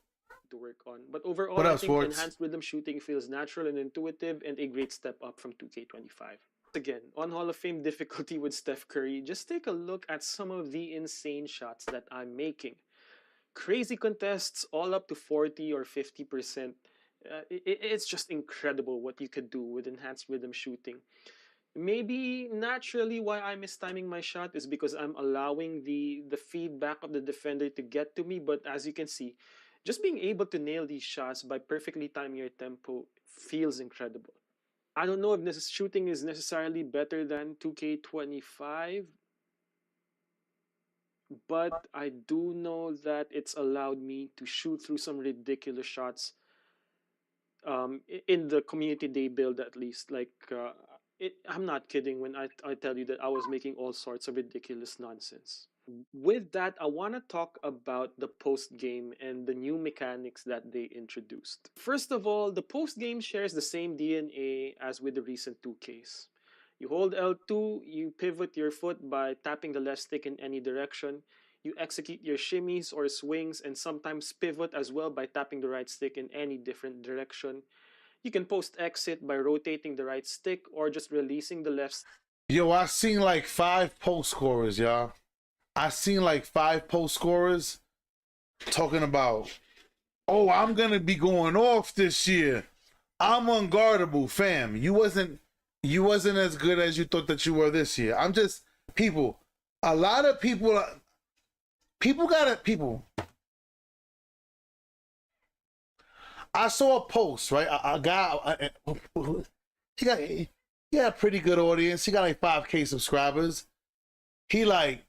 To work on. But overall, What I else, think Sports? enhanced rhythm shooting feels natural and intuitive and a great step up from 2K25. Again, on Hall of Fame difficulty with Steph Curry, just take a look at some of the insane shots that I'm making. Crazy contests, all up to 40 or 50%. It's just incredible what you could do with enhanced rhythm shooting. Maybe naturally why I'm mistiming my shot is because I'm allowing the feedback of the defender to get to me, but as you can see, just being able to nail these shots by perfectly timing your tempo feels incredible. I don't know if this shooting is necessarily better than 2K25, but I do know that it's allowed me to shoot through some ridiculous shots in the community day build, at least. I'm not kidding when I tell you that I was making all sorts of ridiculous nonsense. With that, I want to talk about the post game and the new mechanics that they introduced. First of all, the post game shares the same DNA as with the recent 2Ks. You hold L2, you pivot your foot by tapping the left stick in any direction. You execute your shimmies or swings and sometimes pivot as well by tapping the right stick in any different direction. You can post exit by rotating the right stick or just releasing the left. Yo, I seen like 5 post scorers, y'all. I seen like 5 post scorers talking about, oh, I'm gonna be going off this year. I'm unguardable, fam. You wasn't as good as you thought that you were this year. I'm just people. A lot of people. I saw a post, right? A guy. He got a pretty good audience. He got like 5K subscribers. He like,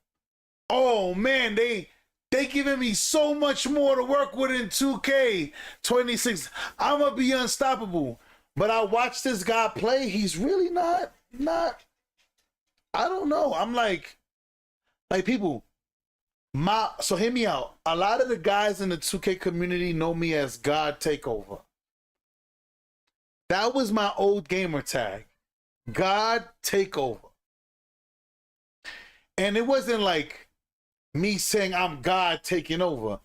oh man, they giving me so much more to work with in 2K26. I'm gonna be unstoppable. But I watched this guy play. He's really not. I don't know. I'm like people. So hear me out. A lot of the guys in the 2K community know me as God Takeover. That was my old gamer tag. God Takeover. And it wasn't like me saying I'm God taking over.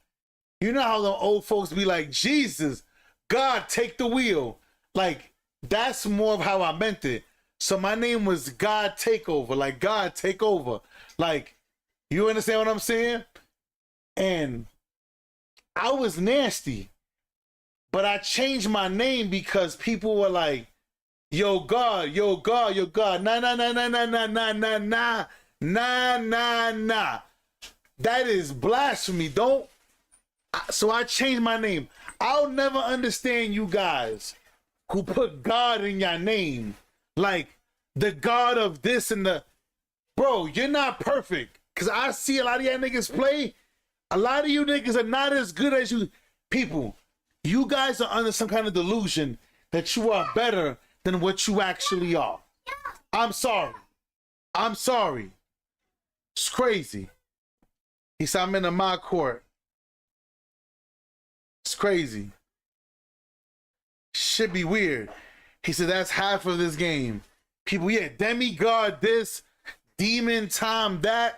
You know how the old folks be like, Jesus, God, take the wheel. Like, that's more of how I meant it. So my name was God Takeover. Like, God, take over. Like, you understand what I'm saying? And I was nasty. But I changed my name because people were like, yo, God, yo, God, yo, God. Nah. That is blasphemy. Don't. So I changed my name. I'll never understand you guys who put God in your name. Like the God of this and the. Bro, you're not perfect. Because I see a lot of y'all niggas play. A lot of you niggas are not as good as you. People, you guys are under some kind of delusion that you are better than what you actually are. I'm sorry. It's crazy. He said, I'm in my court. It's crazy. Should be weird. He said, that's half of this game. People, yeah, demigod this, demon time that.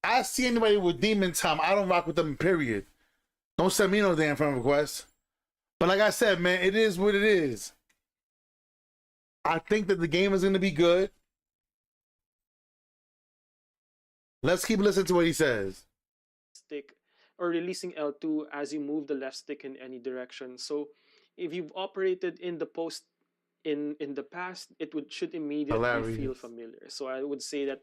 I see anybody with demon time, I don't rock with them, period. Don't send me no damn friend request. But like I said, man, it is what it is. I think that the game is going to be good. Let's keep listening to what he says. Stick or releasing L2 as you move the left stick in any direction. So if you've operated in the post in the past, should immediately feel familiar. So I would say that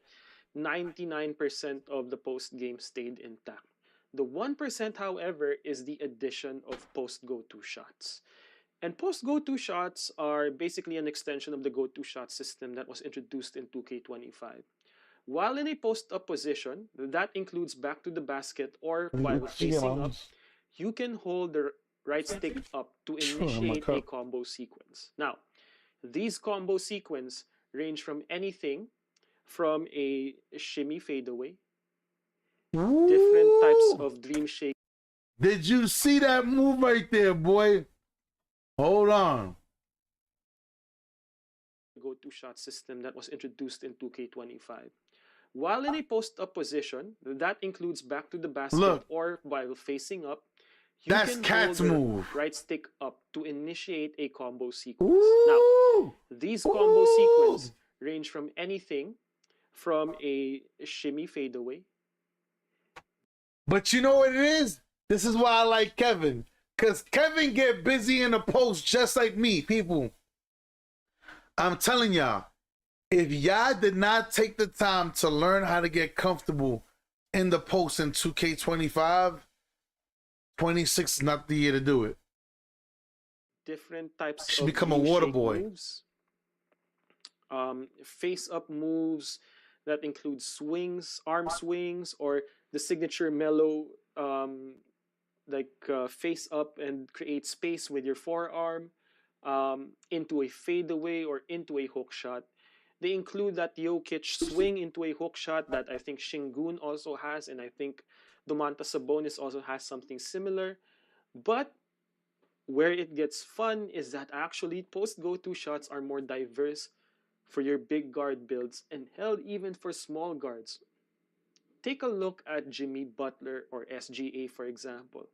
99% of the post game stayed intact. The 1%, however, is the addition of post go-to shots. And post go-to shots are basically an extension of the go-to shot system that was introduced in 2K25. While in a post-up position, that includes back to the basket or while facing up, you can hold the right stick up to initiate a combo sequence. Now, these combo sequence range from anything from a shimmy fadeaway, different types of dream shake. Did you see that move right there, boy? Hold on. Go-to shot system that was introduced in 2K25. While in a post-up position, that includes back to the basket Look. or while facing up, you That's can Cat's hold the move. right stick up to initiate a combo sequence. Ooh. Now, these combo sequences range from anything from a shimmy fadeaway. But you know what it is? This is why I like Kevin. Because Kevin get busy in the post just like me, people. I'm telling y'all, if y'all did not take the time to learn how to get comfortable in the post in 2K25, 26 is not the year to do it. Different types Should of become a water boy. moves. Face-up moves that include swings, arm swings, or the signature mellow face up and create space with your forearm into a fadeaway or into a hook shot. They include that Jokic swing into a hook shot that I think Şengün also has, and I think Domantas Sabonis also has something similar. But where it gets fun is that actually post go-to shots are more diverse for your big guard builds and hell even for small guards. Take a look at Jimmy Butler or SGA, for example.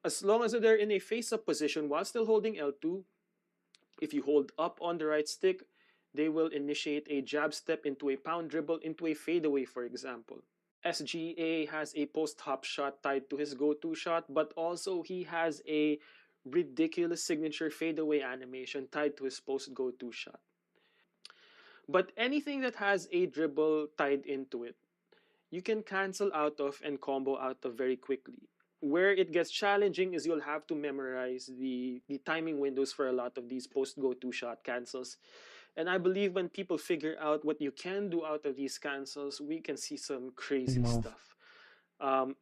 As long as they're in a face-up position while still holding L2, if you hold up on the right stick, they will initiate a jab step into a pound dribble into a fadeaway, for example. SGA has a post-hop shot tied to his go-to shot, but also he has a ridiculous signature fadeaway animation tied to his post-go-to shot. But anything that has a dribble tied into it, you can cancel out of and combo out of very quickly. Where it gets challenging is you'll have to memorize the timing windows for a lot of these post go-to shot cancels. And I believe when people figure out what you can do out of these cancels, we can see some crazy stuff. I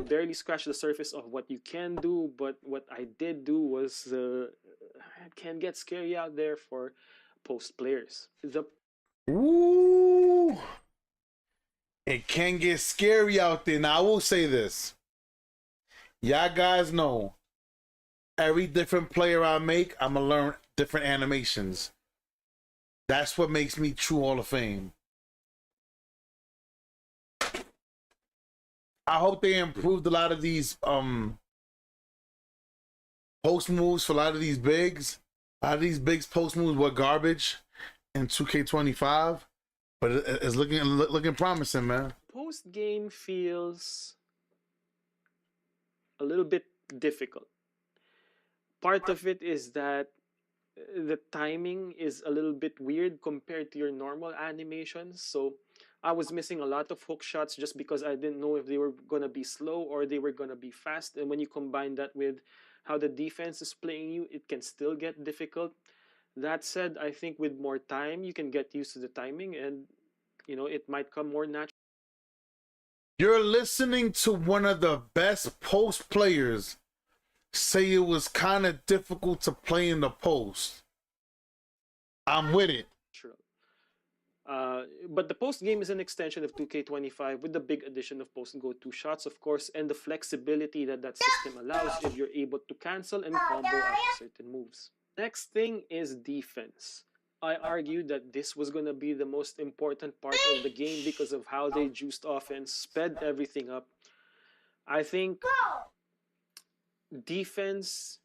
barely scratched the surface of what you can do, but what I did do was it can get scary out there for post players. Ooh. It can get scary out there. Now, I will say this. Y'all guys know, every different player I make, I'm going to learn different animations. That's what makes me true Hall of Fame. I hope they improved a lot of these post moves for a lot of these bigs. A lot of these bigs post moves were garbage in 2K25. But it's looking promising, man. Post game feels a little bit difficult. Part of it is that the timing is a little bit weird compared to your normal animations. So I was missing a lot of hook shots just because I didn't know if they were going to be slow or they were going to be fast. And when you combine that with how the defense is playing you, it can still get difficult. That said, I think with more time, you can get used to the timing and, it might come more natural. You're listening to one of the best post players say it was kind of difficult to play in the post. I'm with it. But the post game is an extension of 2K25 with the big addition of post go-to shots, of course, and the flexibility that system allows if you're able to cancel and combo out certain moves. Next thing is defense. I argued that this was going to be the most important part of the game because of how they juiced offense, sped everything up. I think defense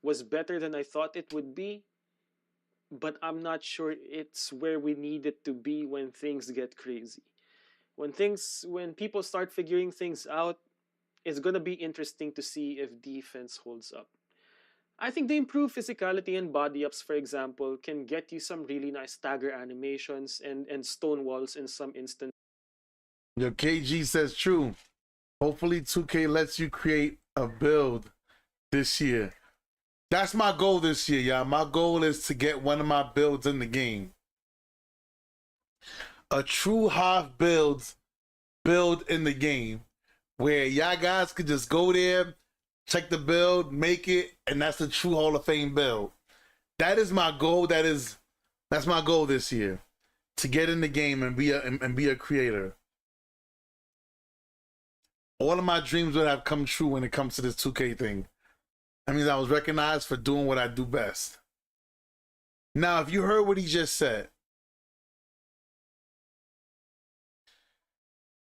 was better than I thought it would be, but I'm not sure it's where we need it to be when things get crazy. When people start figuring things out, it's going to be interesting to see if defense holds up. I think the improved physicality and body ups, for example, can get you some really nice stagger animations and stone walls in some instances. Your KG says true. Hopefully 2K lets you create a build this year. That's my goal this year, y'all. My goal is to get one of my builds in the game. A true half build in the game where y'all guys could just go there, check the build, make it, and that's the true Hall of Fame build. That is my goal. That's my goal this year, to get in the game and be a creator. all of my dreams would have come true when it comes to this 2K thing. That means I was recognized for doing what I do best. Now, if you heard what he just said,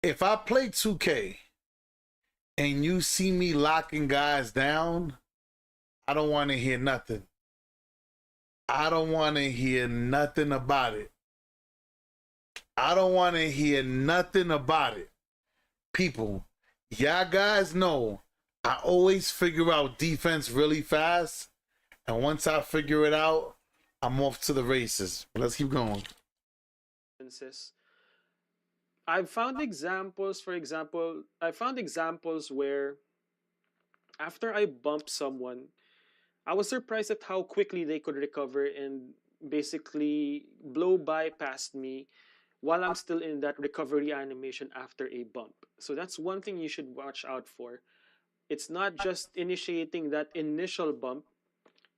if I play 2K and you see me locking guys down, I don't want to hear nothing. I don't want to hear nothing about it. I don't want to hear nothing about it. People, y'all guys know I always figure out defense really fast. And once I figure it out, I'm off to the races. Let's keep going. I've found examples, for example, where after I bumped someone, I was surprised at how quickly they could recover and basically blow by past me while I'm still in that recovery animation after a bump. So that's one thing you should watch out for. It's not just initiating that initial bump,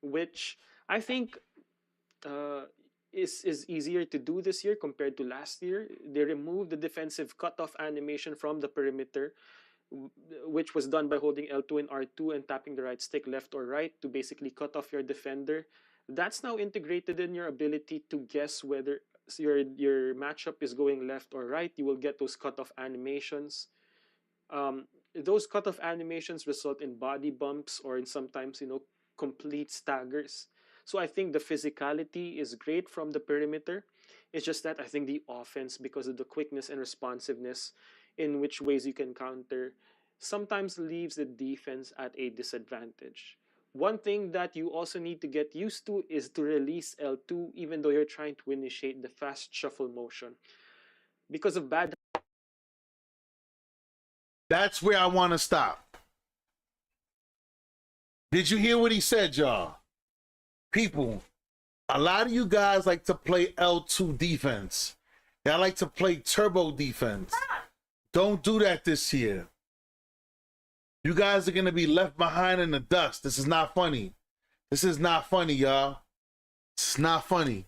which I think is easier to do this year compared to last year. They removed the defensive cutoff animation from the perimeter, which was done by holding L2 and R2 and tapping the right stick left or right to basically cut off your defender. That's now integrated in your ability to guess whether your matchup is going left or right. You will get those cutoff animations. Those cutoff animations result in body bumps or in sometimes, complete staggers. So I think the physicality is great from the perimeter. It's just that I think the offense, because of the quickness and responsiveness in which ways you can counter, sometimes leaves the defense at a disadvantage. One thing that you also need to get used to is to release L2 even though you're trying to initiate the fast shuffle motion. Because of bad... That's where I want to stop. Did you hear what he said, y'all? People, a lot of you guys like to play L2 defense. Y'all like to play turbo defense. Don't do that this year. You guys are going to be left behind in the dust. This is not funny. This is not funny, y'all. It's not funny.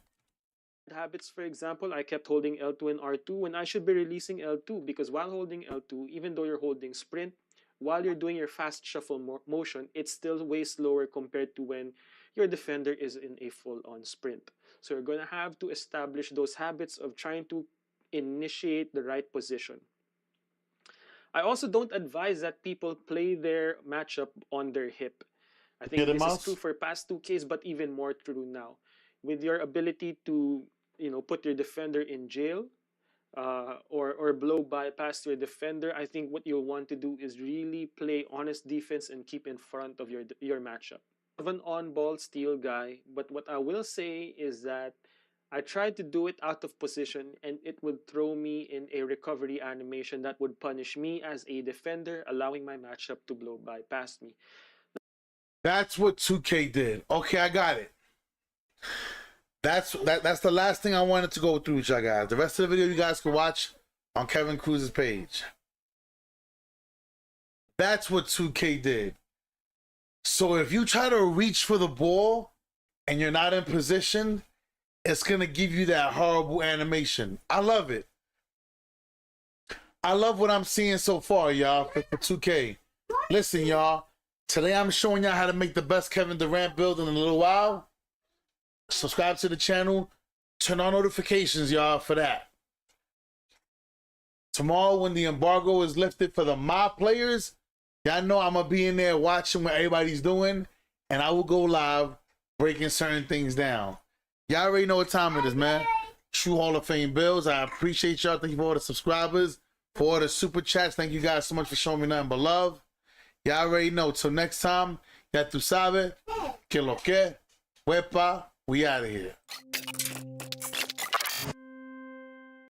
Habits, for example, I kept holding L2 and R2 when I should be releasing L2, because while holding L2, even though you're holding sprint, while you're doing your fast shuffle motion, it's still way slower compared to when your defender is in a full-on sprint. So you're going to have to establish those habits of trying to initiate the right position. I also don't advise that people play their matchup on their hip. I think this is true for past 2Ks, but even more true now. With your ability to, put your defender in jail or blow by past your defender, I think what you'll want to do is really play honest defense and keep in front of your matchup. I'm an on-ball steal guy, but what I will say is that I tried to do it out of position and it would throw me in a recovery animation that would punish me as a defender, allowing my matchup to blow by past me. That's what 2K did. Okay, I got it. That's the last thing I wanted to go through with y'all guys. The rest of the video you guys can watch on Kevin Cruz's page. That's what 2K did. So if you try to reach for the ball and you're not in position, it's going to give you that horrible animation. I love it. I love what I'm seeing so far, y'all, for 2K. Listen, y'all. Today I'm showing y'all how to make the best Kevin Durant build in a little while. Subscribe to the channel. Turn on notifications, y'all, for that. Tomorrow when the embargo is lifted for the mob players, y'all know I'm going to be in there watching what everybody's doing. And I will go live breaking certain things down. Y'all already know what time it is, man. True Hall of Fame Bills. I appreciate y'all. Thank you for all the subscribers. For all the super chats. Thank you guys so much for showing me nothing but love. Y'all already know. Till next time, ya tu sabe, que lo que, huepa, we out of here.